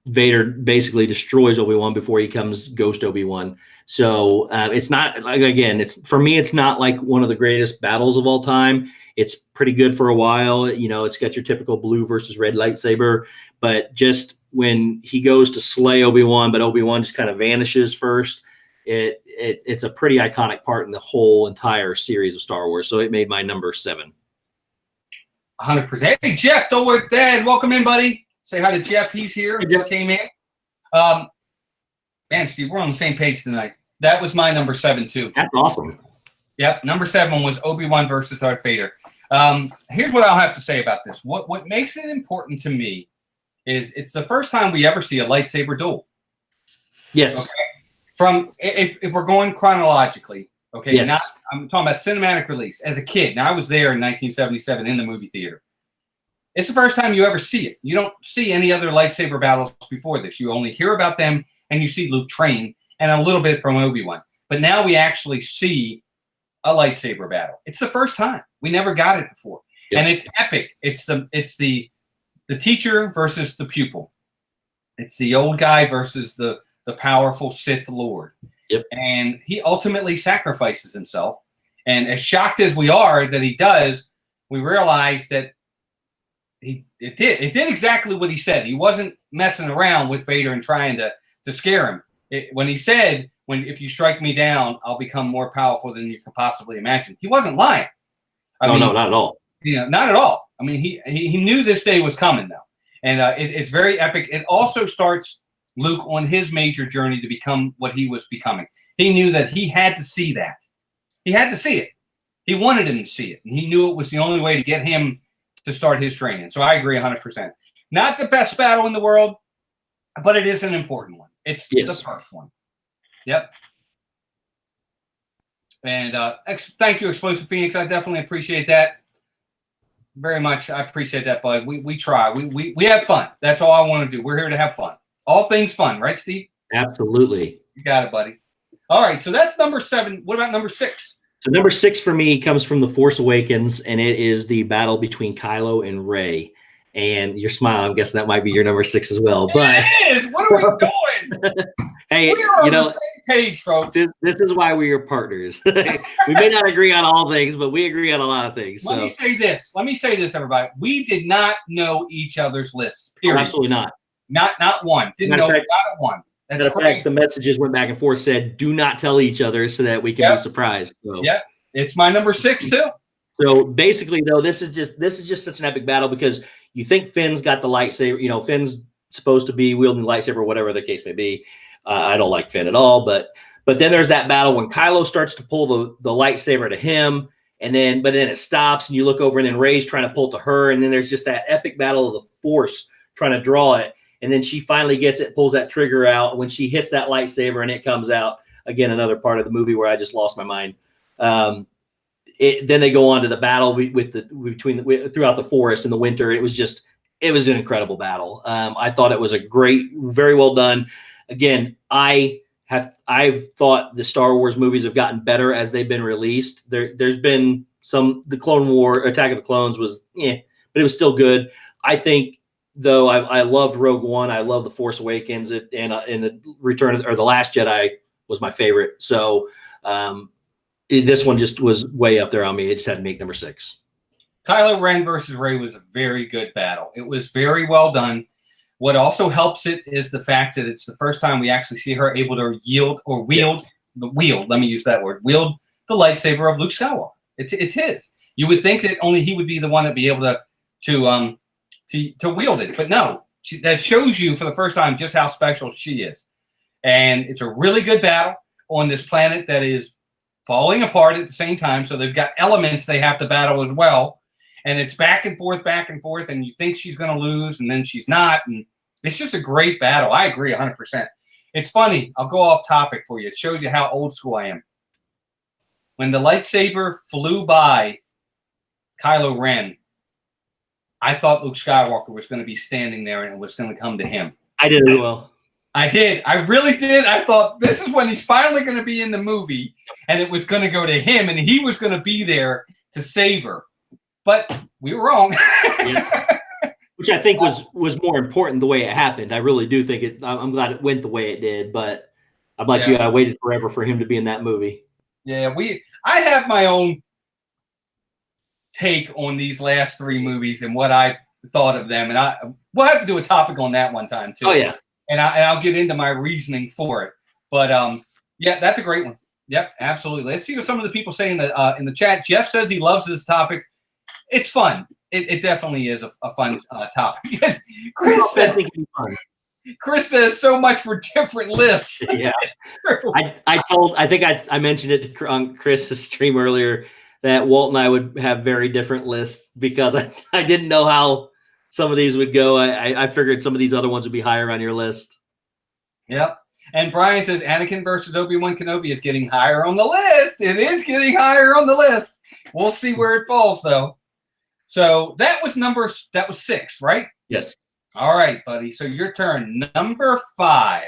Vader basically destroys Obi-Wan before he becomes Ghost Obi-Wan. So it's not for me, it's not like one of the greatest battles of all time. It's pretty good for a while. It's got your typical blue versus red lightsaber, but just when he goes to slay Obi-Wan, but Obi-Wan just kind of vanishes first. It's a pretty iconic part in the whole entire series of Star Wars. So it made my number 7. 100%. Hey, Jeff, don't work, Dad. Welcome in, buddy. Say hi to Jeff. He's here. He just came in. Man, Steve, we're on the same page tonight. That was my number 7, too. That's awesome. Yep, number 7 was Obi-Wan versus Darth Vader. Here's what I'll have to say about this. What makes it important to me is it's the first time we ever see a lightsaber duel. Yes. Okay? If we're going chronologically, okay? Yes. I'm talking about cinematic release. As a kid, now I was there in 1977 in the movie theater. It's the first time you ever see it. You don't see any other lightsaber battles before this. You only hear about them, and you see Luke train, and a little bit from Obi-Wan. But now we actually see a lightsaber battle. It's the first time. We never got it before. Yep. And it's epic. It's the teacher versus the pupil. It's the old guy versus the powerful Sith Lord. Yep. And he ultimately sacrifices himself. And as shocked as we are that he does, we realize that it did exactly what he said. He wasn't messing around with Vader and trying to scare him. When he said, if you strike me down, I'll become more powerful than you could possibly imagine. He wasn't lying. No, not at all. Not at all. I mean, he knew this day was coming, though. And it's very epic. It also starts Luke on his major journey to become what he was becoming. He knew that he had to see that. He had to see it. He wanted him to see it, and he knew it was the only way to get him to start his training. So I agree 100%. Not the best battle in the world, but it is an important one. It's the first one. Yep. And thank you, Explosive Phoenix. I definitely appreciate that very much. I appreciate that, bud. We try. We have fun. That's all I want to do. We're here to have fun. All things fun, right, Steve? Absolutely. You got it, buddy. All right, so that's number 7. What about number 6? So number 6 for me comes from The Force Awakens, and it is the battle between Kylo and Rey. And you're smiling. I'm guessing that might be your number 6 as well. But it is. What are we doing? Hey, we are on the same page, folks. This is why we are partners. We may not agree on all things, but we agree on a lot of things. Let me say this. Let me say this, everybody. We did not know each other's lists. Period. Absolutely not. Not one. Didn't know. Not a one. Matter of fact, the messages went back and forth, said, do not tell each other so that we can be surprised. So. Yeah, it's my number 6 too. So basically, though, this is just such an epic battle because you think Finn's got the lightsaber. You know, Finn's supposed to be wielding the lightsaber, whatever the case may be. I don't like Finn at all, but then there's that battle when Kylo starts to pull the lightsaber to him, but then it stops, and you look over, and then Rey's trying to pull to her, and then there's just that epic battle of the Force trying to draw it. And then she finally gets it, pulls that trigger out. When she hits that lightsaber and it comes out, again, another part of the movie where I just lost my mind. Then they go on to the battle throughout the forest in the winter. It was an incredible battle. I thought it was a great, very well done. Again, I've thought the Star Wars movies have gotten better as they've been released. There's been the Clone War, Attack of the Clones was, but it was still good. I think, though, I loved Rogue One. I love The Force Awakens, and the Return or The Last Jedi was my favorite. So this one just was way up there on me. It just had to make number 6. Kylo Ren versus Rey was a very good battle. It was very well done. What also helps it is the fact that it's the first time we actually see her able to wield the lightsaber of Luke Skywalker. It's his. You would think that only he would be the one that'd be able to wield it, but no. That shows you for the first time just how special she is. And it's a really good battle on this planet that is falling apart at the same time. So they've got elements they have to battle as well. And it's back and forth, and you think she's going to lose, and then she's not. And it's just a great battle. I agree 100%. It's funny. I'll go off topic for you. It shows you how old school I am. When the lightsaber flew by Kylo Ren, I thought Luke Skywalker was going to be standing there and it was going to come to him. I did as well. I did. I really did. I thought this is when he's finally going to be in the movie and it was going to go to him and he was going to be there to save her. But we were wrong. Yeah. Which I think was more important the way it happened. I really do think it. I'm glad it went the way it did. But I'm like you. I waited forever for him to be in that movie. Yeah, I have my own take on these last 3 movies and what I thought of them, and we'll have to do a topic on that one time too. Oh yeah, and I'll get into my reasoning for it. But yeah, that's a great one. Yep, absolutely. Let's see what some of the people say in the chat. Jeff says he loves this topic. It's fun. It definitely is a fun topic. Chris says so much for different lists. Yeah, I think I mentioned it on Chris's stream earlier that Walt and I would have very different lists because I didn't know how some of these would go. I figured some of these other ones would be higher on your list. Yep. And Brian says Anakin versus Obi-Wan Kenobi is getting higher on the list. It is getting higher on the list. We'll see where it falls, though. So that was 6, right? Yes. All right, buddy. So your turn. Number 5.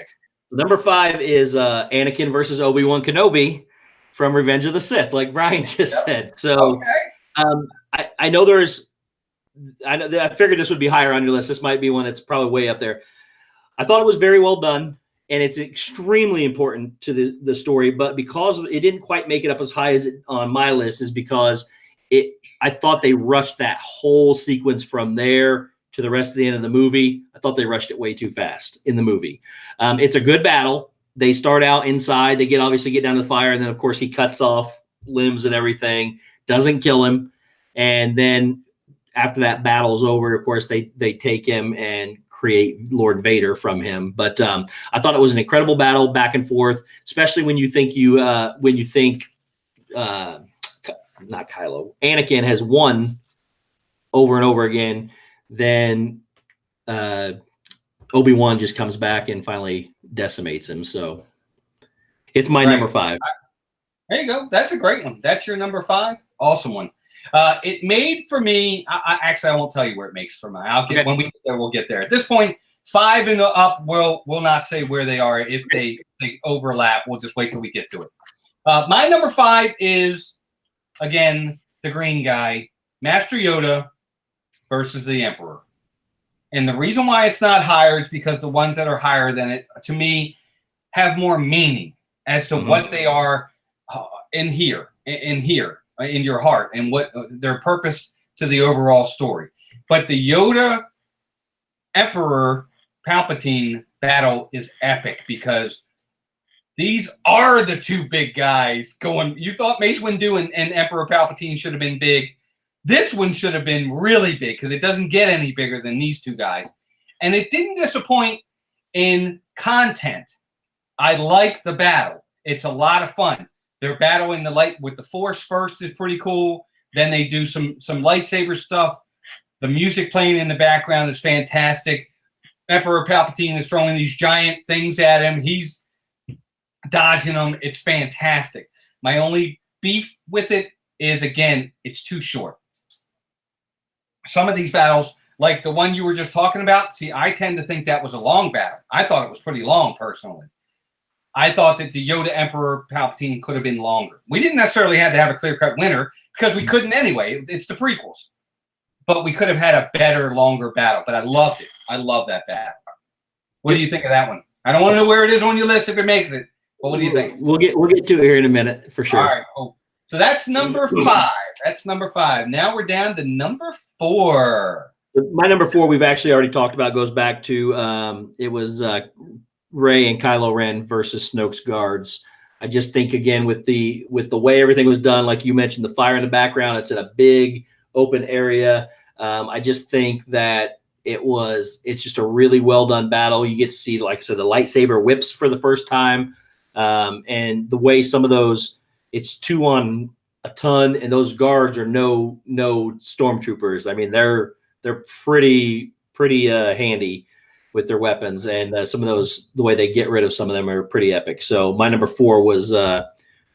Number 5 is Anakin versus Obi-Wan Kenobi from Revenge of the Sith, like Brian just said. So I know I figured this would be higher on your list. This might be one that's probably way up there. I thought it was very well done, and it's extremely important to the story, but because it didn't quite make it up as high as it on my list is because I thought they rushed that whole sequence from there to the rest of the end of the movie. I thought they rushed it way too fast in the movie. It's a good battle. They start out inside. They obviously get down to the fire, and then, of course, he cuts off limbs and everything, doesn't kill him. And then after that battle's over, of course, they take him and create Lord Vader from him. But I thought it was an incredible battle back and forth, especially when you think not Kylo, Anakin has won over and over again, then Obi-Wan just comes back and finally decimates him. So it's my number 5. There you go. That's a great one. That's your number 5. Awesome one. It made for me. Actually, I won't tell you where it makes for me. I'll get when we get there. We'll get there. At this point, 5 and up. We'll not say where they are. If they overlap, we'll just wait till we get to it. My number 5 is again the green guy, Master Yoda versus the Emperor. And the reason why it's not higher is because the ones that are higher than it, to me, have more meaning as to what they are in your heart, and what their purpose to the overall story. But the Yoda Emperor Palpatine battle is epic because these are the two big guys going. You thought Mace Windu and Emperor Palpatine should have been big. This one should have been really big because it doesn't get any bigger than these two guys. And it didn't disappoint in content. I like the battle. It's a lot of fun. They're battling the light with the Force first is pretty cool. Then they do some lightsaber stuff. The music playing in the background is fantastic. Emperor Palpatine is throwing these giant things at him. He's dodging them. It's fantastic. My only beef with it is, again, it's too short. Some of these battles, like the one you were just talking about, see, I tend to think that was a long battle. I thought it was pretty long, personally. I thought that the Yoda Emperor Palpatine could have been longer. We didn't necessarily have to have a clear-cut winner because we couldn't anyway. It's the prequels. But we could have had a better, longer battle. But I loved it. I love that battle. What do you think of that one? I don't want to know where it is on your list if it makes it. But what do you think? We'll get to it here in a minute for sure. All right, cool. So that's number 5. That's number 5. Now we're down to number 4. My number 4 we've actually already talked about. Goes back to it was Rey and Kylo Ren versus Snoke's guards. I just think, again, with the way everything was done, like you mentioned, the fire in the background, it's in a big open area. I just think that it's just a really well done battle. You get to see, like I said, the lightsaber whips for the first time, and the way some of those, it's 2 on a ton, and those guards are no stormtroopers. I mean, they're pretty handy with their weapons, and some of those, the way they get rid of some of them are pretty epic. So my number 4 was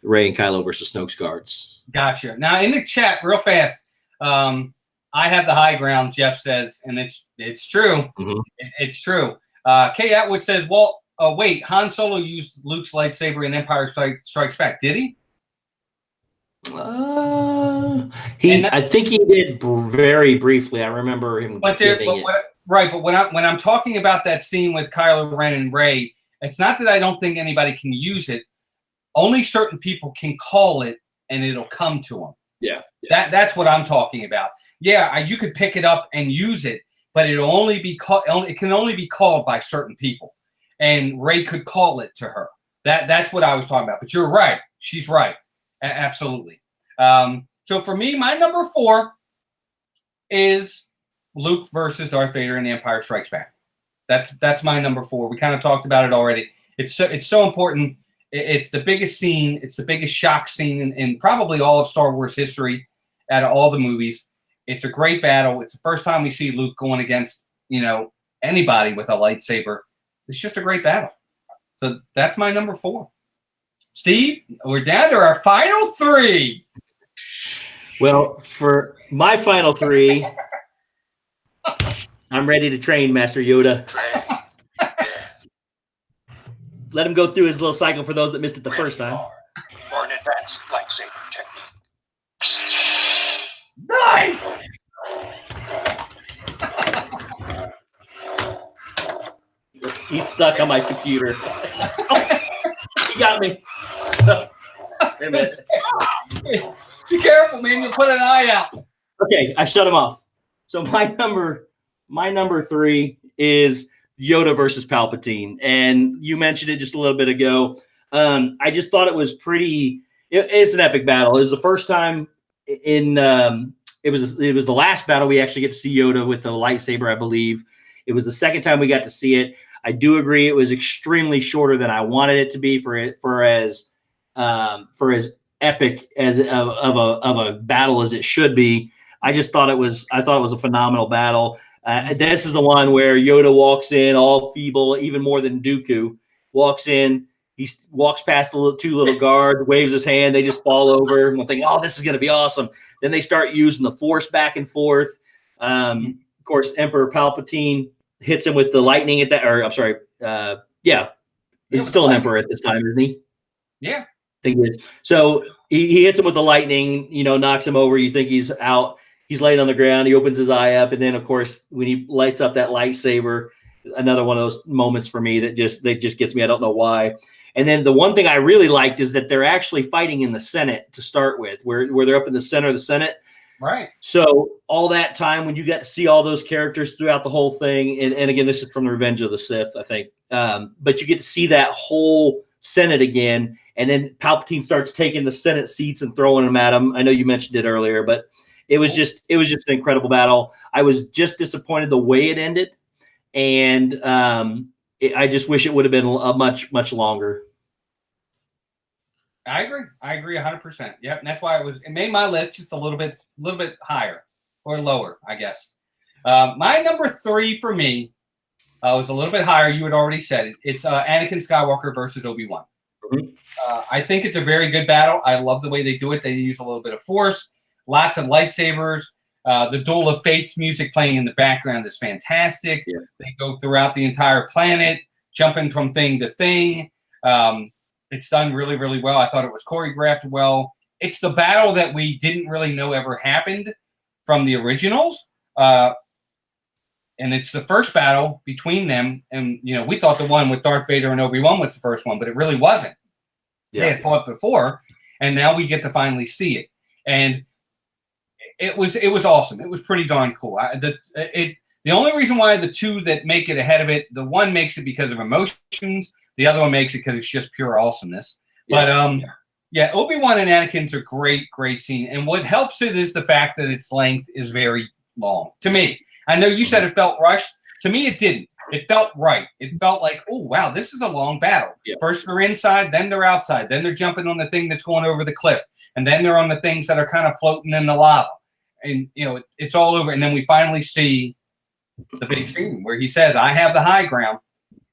Rey and Kylo versus Snoke's guards. Gotcha. Now in the chat, real fast, I have the high ground, Jeff says, and it's true. Mm-hmm. It's true. Kay Atwood says, well, wait, Han Solo used Luke's lightsaber in Empire Strikes Back. Did he? I think he did very briefly. I remember him. But when I'm talking about that scene with Kylo Ren and Rey, it's not that I don't think anybody can use it. Only certain people can call it, and it'll come to them. Yeah. That's what I'm talking about. Yeah, you could pick it up and use it, but it can only be called by certain people, and Rey could call it to her. That's what I was talking about. But you're right. She's right. Absolutely. So for me, my number 4 is Luke versus Darth Vader in The Empire Strikes Back. That's my number 4. We kind of talked about it already. It's so important. It's the biggest scene. It's the biggest shock scene in probably all of Star Wars history out of all the movies. It's a great battle. It's the first time we see Luke going against, anybody with a lightsaber. It's just a great battle. So that's my number 4. Steve, we're down to our final 3. Well, for my final 3, I'm ready to train Master Yoda. Let him go through his little cycle for those that missed it the first time. For an advanced lightsaber technique. Nice! He's stuck on my computer. Oh, he got me. Be careful, man. You'll put an eye out. Okay, I shut him off. So my number 3 is Yoda versus Palpatine, and you mentioned it just a little bit ago. I just thought it was it's an epic battle. It was the first time in it was the last battle we actually get to see Yoda with the lightsaber, I believe. It was the second time we got to see it. I do agree it was extremely shorter than I wanted it to be for as epic as of a battle as it should be. I thought it was a phenomenal battle. This is the one where Yoda walks in all feeble, even more than Dooku walks in. He walks past the two little guards, waves his hand. They just fall over. And I'm thinking, oh, this is going to be awesome. Then they start using the Force back and forth. Of course, Emperor Palpatine hits him with the lightning at that. Or I'm sorry, he's still an Emperor at this time, isn't he? Yeah. I think it is. So he hits him with the lightning. Knocks him over. You think he's out. He's laying on the ground. He opens his eye up, and then of course when he lights up that lightsaber, another one of those moments for me that just gets me. I don't know why. And then the one thing I really liked is that they're actually fighting in the Senate to start with, where they're up in the center of the Senate. Right. So all that time when you got to see all those characters throughout the whole thing, and again, this is from the Revenge of the Sith, I think. But you get to see that whole Senate again, and then Palpatine starts taking the Senate seats and throwing them at him. I know you mentioned it earlier, but it was just an incredible battle. I was just disappointed the way it ended, and I just wish it would have been a much longer. I agree 100%. Yep. And that's why it made my list just a little bit higher or lower, I guess. My number 3 for me was a little bit higher. You had already said it. It's Anakin Skywalker versus ObiWan. Mm-hmm. I think it's a very good battle. I love the way they do it. They use a little bit of Force, lots of lightsabers. The Duel of Fates music playing in the background is fantastic. Yeah. They go throughout the entire planet, jumping from thing to thing. It's done really, really well. I thought it was choreographed well. It's the battle that we didn't really know ever happened from the originals. And it's the first battle between them. And, we thought the one with Darth Vader and Obi-Wan was the first one, but it really wasn't. Yeah. They had fought before, and now we get to finally see it. And it was awesome. It was pretty darn cool. The only reason why the two that make it ahead of it, the one makes it because of emotions. The other one makes it because it's just pure awesomeness. Yeah. But, Obi-Wan and Anakin's a great, great scene. And what helps it is the fact that its length is very long. To me, I know you said it felt rushed. To me, it didn't. It felt right. It felt like, oh, wow, this is a long battle. Yeah. First they're inside, then they're outside. Then they're jumping on the thing that's going over the cliff. And then they're on the things that are kind of floating in the lava. And, it's all over. And then we finally see the big scene where he says, I have the high ground.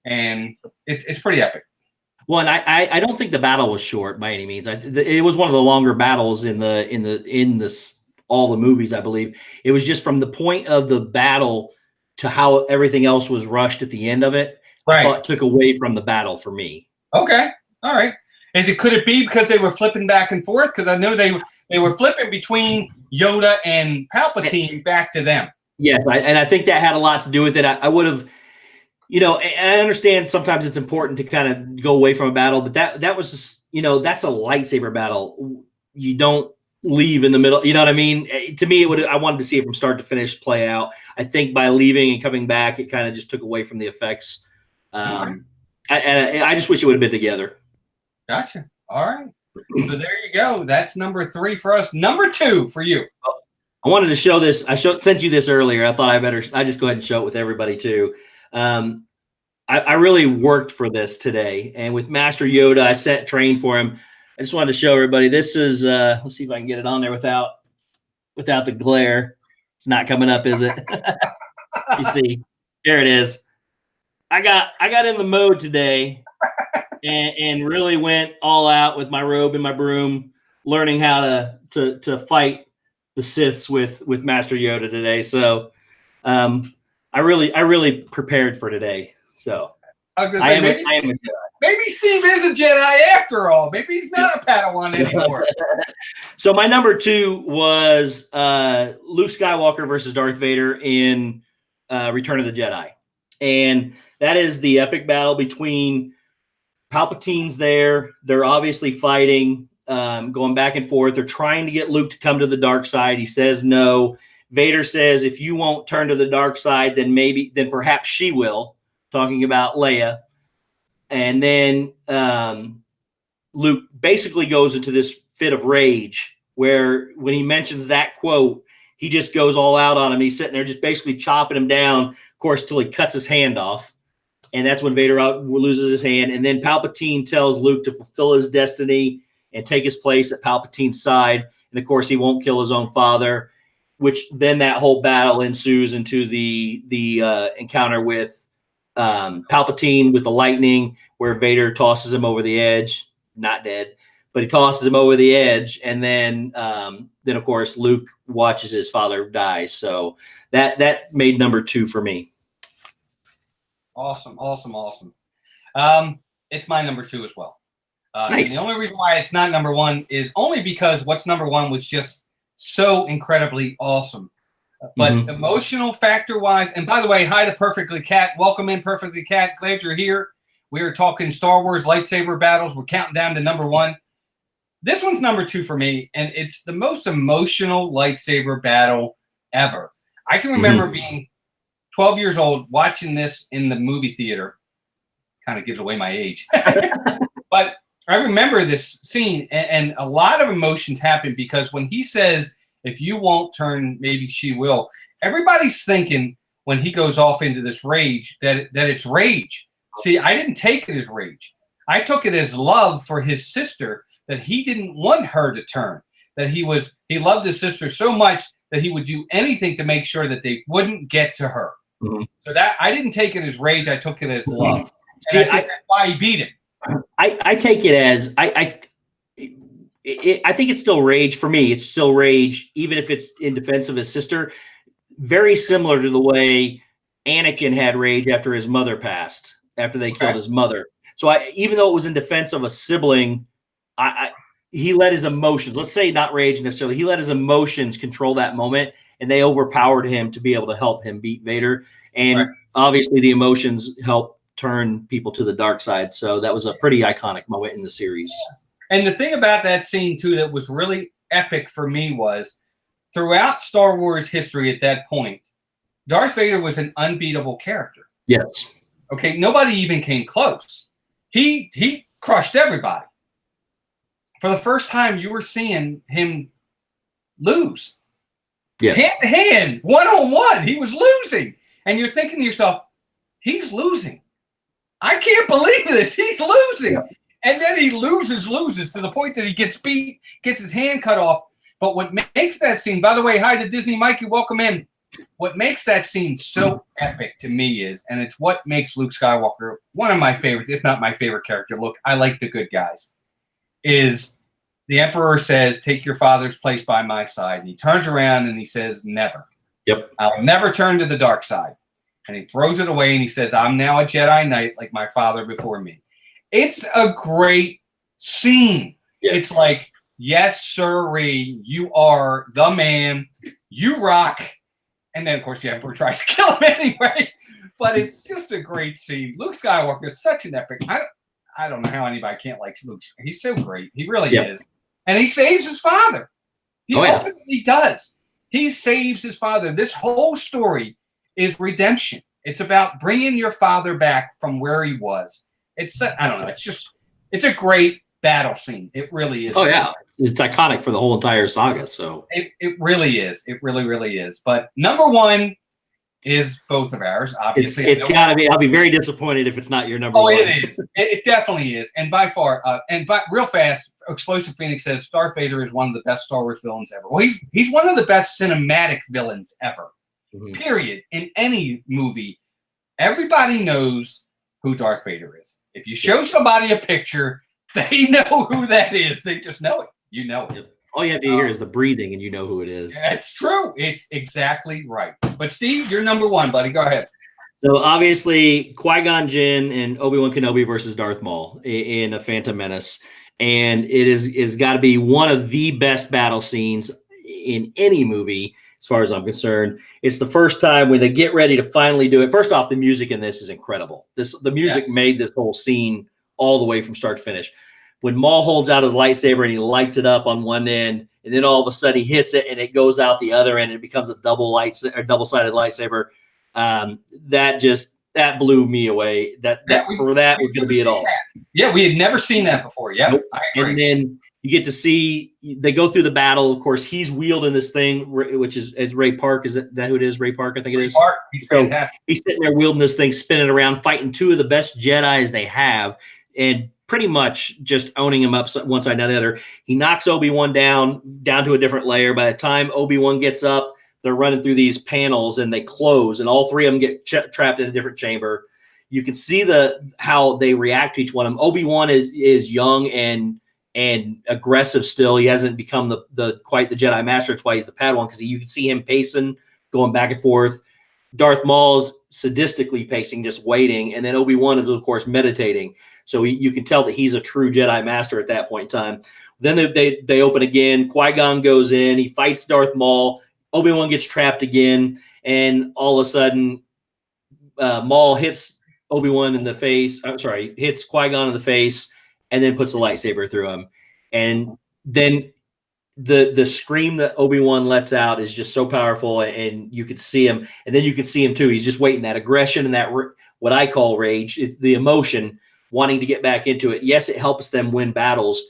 And it's pretty epic. Well, and I don't think the battle was short by any means. It was one of the longer battles in all the movies, I believe. It was just from the point of the battle to how everything else was rushed at the end of it. Right. I thought it took away from the battle for me. Okay. All right. Could it be because they were flipping back and forth? Because I know they were flipping between Yoda and Palpatine back to them. Yes, and I think that had a lot to do with it. I would have. I understand sometimes it's important to kind of go away from a battle, but that was just, that's a lightsaber battle. You don't leave in the middle. You know what I mean? To me, I wanted to see it from start to finish play out. I think by leaving and coming back, it kind of just took away from the effects. And I just wish it would have been together. Gotcha. All right. So there you go. That's number 3 for us. Number 2 for you. I wanted to show this. Sent you this earlier. I thought I just go ahead and show it with everybody too. I really worked for this today, and with Master Yoda, I trained for him. I just wanted to show everybody. This is let's see if I can get it on there without the glare. It's not coming up, is it? You see, there it is. I got in the mode today, and really went all out with my robe and my broom, learning how to fight the Siths with Master Yoda today. So, I really prepared for today. So I was going to say, maybe Steve is a Jedi after all. Maybe he's not a Padawan anymore. So my number 2 was Luke Skywalker versus Darth Vader in Return of the Jedi. And that is the epic battle between Palpatine's there. They're obviously fighting, going back and forth. They're trying to get Luke to come to the dark side. He says no. Vader says, if you won't turn to the dark side, then perhaps she will, talking about Leia. And then Luke basically goes into this fit of rage where when he mentions that quote, he just goes all out on him. He's sitting there just basically chopping him down, of course, till he cuts his hand off. And that's when Vader loses his hand. And then Palpatine tells Luke to fulfill his destiny and take his place at Palpatine's side. And of course, he won't kill his own father, which then that whole battle ensues into the encounter with Palpatine with the lightning, where Vader tosses him over the edge, not dead, but he tosses him over the edge. And then of course, Luke watches his father die. So that made number 2 for me. Awesome. It's my number 2 as well. Nice. And the only reason why it's not number 1 is only because what's number 1 was just so incredibly awesome. But emotional factor wise, and by the way, hi to Perfectly Cat. Welcome in, Perfectly Cat. Glad you're here. We are talking Star Wars lightsaber battles. We're counting down to number 1. This one's number 2 for me, and it's the most emotional lightsaber battle ever. I can remember being 12 years old watching this in the movie theater. Kind of gives away my age. But I remember this scene, and a lot of emotions happen because when he says, if you won't turn, maybe she will, everybody's thinking when he goes off into this rage that it's rage. See, I didn't take it as rage. I took it as love for his sister, that he didn't want her to turn, that he loved his sister so much that he would do anything to make sure that they wouldn't get to her. So that I didn't take it as rage. I took it as love. See, and I think that's why he beat him. I take it as I think it's still rage for me. It's still rage, even if it's in defense of his sister. Very similar to the way Anakin had rage after his mother passed, after they killed his mother. So even though it was in defense of a sibling, he let his emotions, let's say not rage necessarily, he let his emotions control that moment, and they overpowered him to be able to help him beat Vader. And obviously the emotions help turn people to the dark side. So that was a pretty iconic moment in the series. And the thing about that scene, too, that was really epic for me was throughout Star Wars history at that point, Darth Vader was an unbeatable character. Yes. Okay, nobody even came close. He crushed everybody. For the first time, you were seeing him lose. Yes. Hand to hand, one-on-one, he was losing. And you're thinking to yourself, he's losing. I can't believe this. He's losing. Yeah. And then he loses to the point that he gets beat, gets his hand cut off. But what makes that scene, by the way, hi to Disney Mikey, welcome in. What makes that scene so epic to me is, and it's what makes Luke Skywalker one of my favorites, if not my favorite character. Look, I like the good guys. Is the Emperor says, take your father's place by my side. And he turns around and he says, never. Yep. I'll never turn to the dark side. And he throws it away and he says, I'm now a Jedi Knight like my father before me. It's a great scene. Yes. It's like, yes, sirree, you are the man. You rock. And then, of course, the Emperor tries to kill him anyway. But it's just a great scene. Luke Skywalker is such an epic. I don't know how anybody can't like Luke. He's so great. He really is. And he saves his father. He ultimately does. He saves his father. This whole story is redemption. It's about bringing your father back from where he was. It's, I don't know. It's a great battle scene. It really is. Oh, yeah. It's iconic for the whole entire saga. So it really is. It really, really is. But number 1 is both of ours. Obviously, it's got to be. I'll be very disappointed if it's not your number 1. Oh, it is. It definitely is. And by far, real fast, Explosive Phoenix says Darth Vader is one of the best Star Wars villains ever. Well, he's one of the best cinematic villains ever. Period. In any movie, everybody knows who Darth Vader is. If you show somebody a picture, they know who that is. They just know it. You know it. All you have to hear is the breathing, and you know who it is. That's true. It's exactly right. But Steve, you're number 1, buddy. Go ahead. So obviously, Qui Gon Jinn and ObiWan Kenobi versus Darth Maul in A Phantom Menace, and it is got to be one of the best battle scenes in any movie, as far as I'm concerned. It's the first time when they get ready to finally do it. First off, the music in this is incredible. The music made this whole scene all the way from start to finish. When Maul holds out his lightsaber and he lights it up on one end, and then all of a sudden he hits it and it goes out the other end, and it becomes a double-sided lightsaber. That blew me away. That was going to be it all. Yeah, we had never seen that before. Yeah, nope. And then you get to see they go through the battle. Of course, he's wielding this thing, which is Ray Park. Is that who it is? Ray Park, I think it is. Park. He's fantastic. He's sitting there wielding this thing, spinning around, fighting 2 of the best Jedis they have, and pretty much just owning him up one side and the other. He knocks Obi-Wan down to a different layer. By the time Obi-Wan gets up, they're running through these panels and they close, and all three of them get trapped in a different chamber. You can see how they react to each one of them. Obi-Wan is young and aggressive still. He hasn't become quite the Jedi Master. That's why he's the Padawan, because you can see him pacing, going back and forth. Darth Maul's sadistically pacing, just waiting, and then Obi-Wan is, of course, meditating. So you can tell that he's a true Jedi Master at that point in time. Then they open again. Qui Gon goes in. He fights Darth Maul. Obi-Wan gets trapped again, and all of a sudden, Maul hits Obi-Wan in the face. I'm sorry, hits Qui-Gon in the face, and then puts a lightsaber through him. And then the scream that Obi-Wan lets out is just so powerful, and you could see him. And then you can see him too. He's just waiting, that aggression and that what I call rage, the emotion, wanting to get back into it. Yes, it helps them win battles,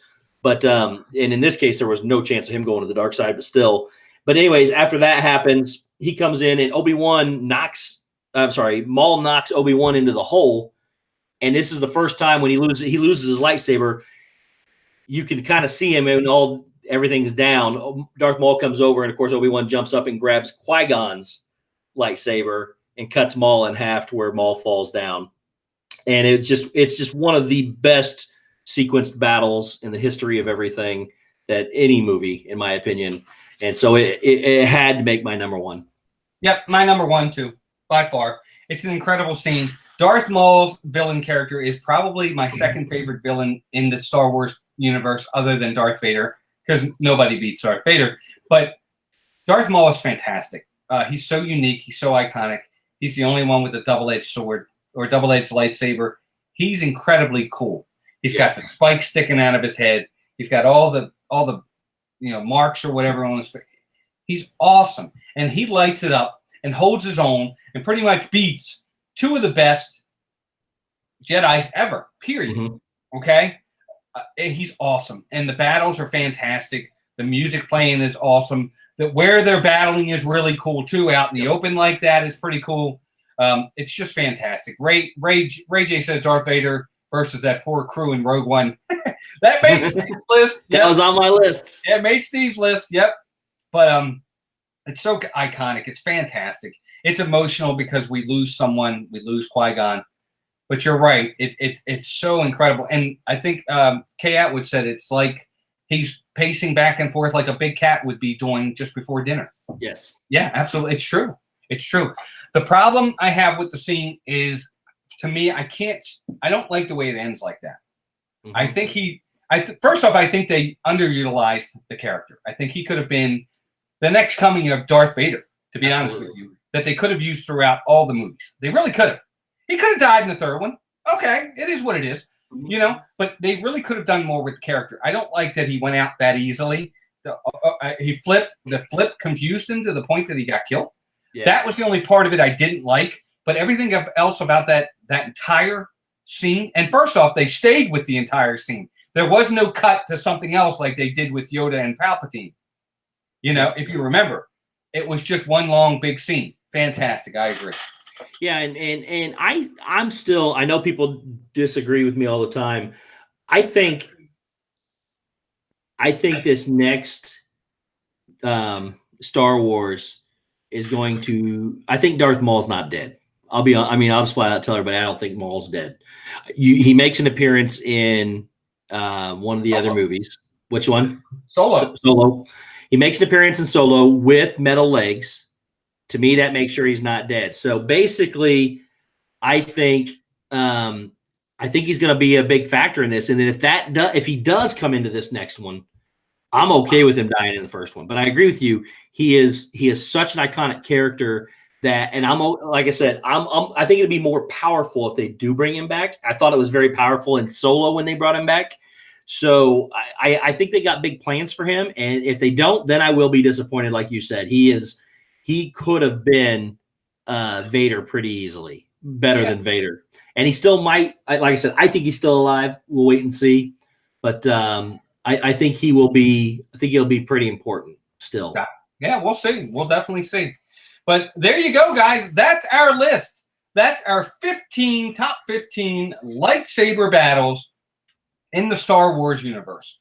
but and in this case, there was no chance of him going to the dark side, but still. But anyways, after that happens, he comes in and Maul knocks Obi-Wan into the hole. And this is the first time when he loses his lightsaber. You can kind of see him and everything's down. Darth Maul comes over, and of course Obi-Wan jumps up and grabs Qui-Gon's lightsaber and cuts Maul in half to where Maul falls down. And it's just one of the best sequenced battles in the history of everything, that any movie, in my opinion. And so it had to make my number one. Yep, my number one too, by far. It's an incredible scene. Darth Maul's villain character is probably my second favorite villain in the Star Wars universe, other than Darth Vader, because nobody beats Darth Vader. But Darth Maul is fantastic. He's so unique. He's so iconic. He's the only one with a double-edged sword or double-edged lightsaber. He's incredibly cool. He's got the spikes sticking out of his head. He's got all the marks or whatever on his face. He's awesome. And he lights it up and holds his own and pretty much beats two of the best Jedis ever, period. Mm-hmm. Okay? He's awesome. And the battles are fantastic. The music playing is awesome. Where they're battling is really cool, too. Out in the open like that is pretty cool. It's just fantastic. Ray J says Darth Vader versus that poor crew in Rogue One. That made Steve's list. Yep. That was on my list. Yeah, made Steve's list. Yep. But it's so iconic. It's fantastic. It's emotional because we lose someone. We lose Qui-Gon. But you're right. It's so incredible. And I think Kay Atwood said it's like he's pacing back and forth like a big cat would be doing just before dinner. Yes. Yeah, absolutely. It's true. It's true. The problem I have with the scene is, to me, I don't like the way it ends like that. Mm-hmm. I think first off, I think they underutilized the character. I think he could have been the next coming of Darth Vader, to be honest with you, that they could have used throughout all the movies. They really could have. He could have died in the third one. Okay, it is what it is, but they really could have done more with the character. I don't like that he went out that easily. The flip confused him to the point that he got killed. Yeah. That was the only part of it I didn't like, but everything else about that entire scene, and first off, they stayed with the entire scene. There was no cut to something else like they did with Yoda and Palpatine. If you remember, it was just one long big scene. Fantastic. I agree. Yeah, and I'm still, I know people disagree with me all the time. I think this next Star Wars is going to, I think Darth Maul's not dead. I'll just flat out tell everybody I don't think Maul's dead. He makes an appearance in one of the other movies. Which one? Solo. He makes an appearance in Solo with metal legs. To me, that makes sure he's not dead. So basically, I think he's going to be a big factor in this. And then if he does come into this next one, I'm okay with him dying in the first one. But I agree with you. He is such an iconic character that, and like I said, I think it'd be more powerful if they do bring him back. I thought it was very powerful in Solo when they brought him back. So I think they got big plans for him. And if they don't, then I will be disappointed. Like you said, he could have been Vader pretty easily, better than Vader. And he still might, like I said, I think he's still alive. We'll wait and see. But I think he'll be pretty important still. Yeah, we'll see. We'll definitely see. But there you go, guys. That's our list. That's our top 15 lightsaber battles in the Star Wars universe.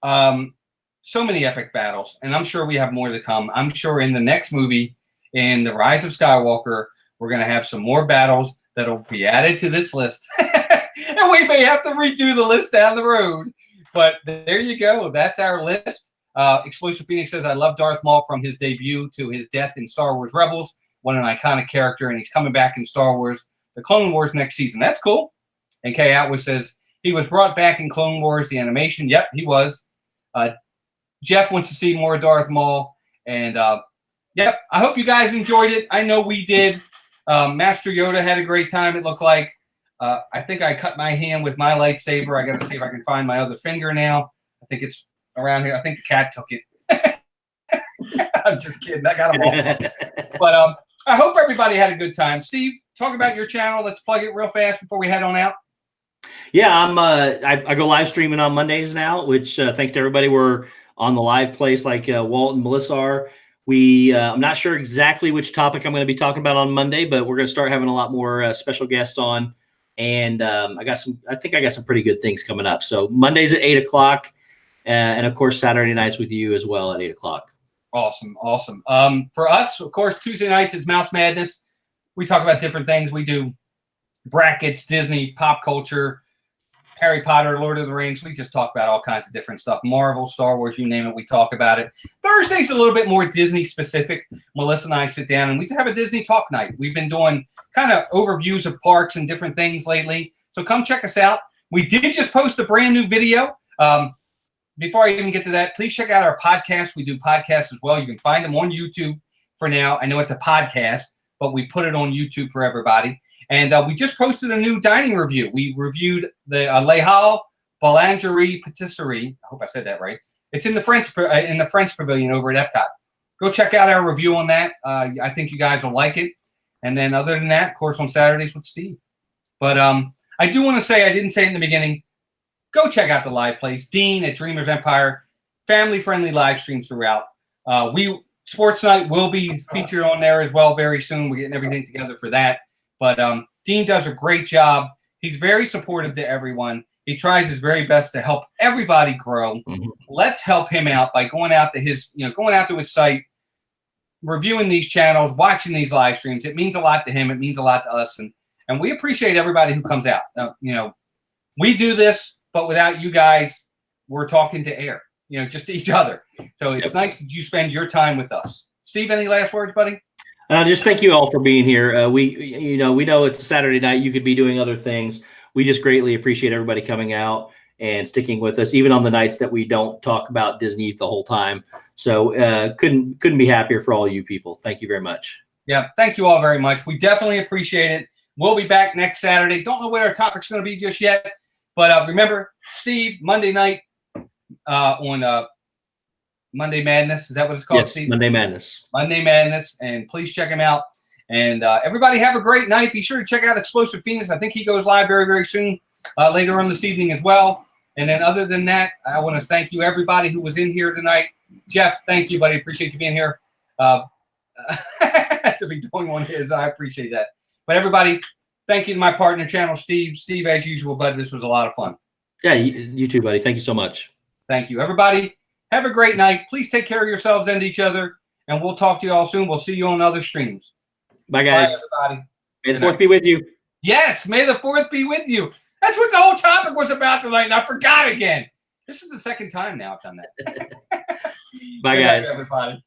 So many epic battles, and I'm sure we have more to come. I'm sure in the next movie, in The Rise of Skywalker, we're going to have some more battles that'll be added to this list. And we may have to redo the list down the road. But there you go. That's our list. Explosive Phoenix says, I love Darth Maul from his debut to his death in Star Wars Rebels. What an iconic character, and he's coming back in Star Wars, the Clone Wars next season. That's cool. And Kay Atwood says, he was brought back in Clone Wars, the animation. Yep, he was. Jeff wants to see more Darth Maul. And, yep, I hope you guys enjoyed it. I know we did. Master Yoda had a great time, it looked like. I think I cut my hand with my lightsaber. I got to see if I can find my other finger now. I think it's around here. I think the cat took it. I'm just kidding. I got them all. But I hope everybody had a good time. Steve, talk about your channel. Let's plug it real fast before we head on out. Yeah, I go live streaming on Mondays now, which thanks to everybody. We're on the live place like Walt and Melissa are. I'm not sure exactly which topic I'm going to be talking about on Monday, but we're going to start having a lot more special guests on. And I think I got some pretty good things coming up. So Mondays at 8 o'clock, and of course Saturday nights with you as well at 8 o'clock. Awesome, awesome. For us, of course, Tuesday nights is Mouse Madness. We talk about different things. We do brackets, Disney, pop culture, Harry Potter, Lord of the Rings. We just talk about all kinds of different stuff. Marvel, Star Wars, you name it, we talk about it. Thursday's a little bit more Disney specific. Melissa and I sit down and we just have a Disney talk night. We've been doing kind of overviews of parks and different things lately. So come check us out. We did just post a brand new video. Before I even get to that, please check out our podcast. We do podcasts as well. You can find them on YouTube for now. I know it's a podcast, but we put it on YouTube for everybody. And we just posted a new dining review. We reviewed the Les Halles Boulangerie Patisserie. I hope I said that right. It's in the French Pavilion over at Epcot. Go check out our review on that. I think you guys will like it. And then other than that, of course, on Saturdays with Steve. But I do want to say, I didn't say it in the beginning, go check out the live place. Dean at Dreamers Empire. Family-friendly live streams throughout. SportsNite will be featured on there as well very soon. We're getting everything together for that. But Dean does a great job. He's very supportive to everyone. He tries his very best to help everybody grow. Mm-hmm. Let's help him out by going out to his site, reviewing these channels, watching these live streams. It means a lot to him. It means a lot to us, and we appreciate everybody who comes out. We do this, but without you guys, we're talking to air. Just to each other. So it's nice that you spend your time with us. Steve, any last words, buddy? Just thank you all for being here. We know it's a Saturday night. You could be doing other things. We just greatly appreciate everybody coming out and sticking with us, even on the nights that we don't talk about Disney the whole time. So couldn't be happier for all you people. Thank you very much. Yeah, thank you all very much. We definitely appreciate it. We'll be back next Saturday. Don't know what our topic's going to be just yet, but remember, Steve, Monday night on Monday Madness. Is that what it's called, yes, Steve? Monday Madness. Monday Madness, and please check him out. And everybody have a great night. Be sure to check out Explosive Phoenix. I think he goes live very, very soon, later on this evening as well. And then other than that, I want to thank you, everybody who was in here tonight. Jeff, thank you, buddy. Appreciate you being here. To be doing one of his, I appreciate that. But everybody, thank you to my partner channel, Steve. Steve, as usual, bud, this was a lot of fun. Yeah, you too, buddy. Thank you so much. Thank you. Everybody, have a great night. Please take care of yourselves and each other, and we'll talk to you all soon. We'll see you on other streams. Bye, guys. Bye, everybody. May the 4th be with you. Yes, may the 4th be with you. That's what the whole topic was about tonight, and I forgot again. This is the second time now I've done that. Bye, guys. Everybody.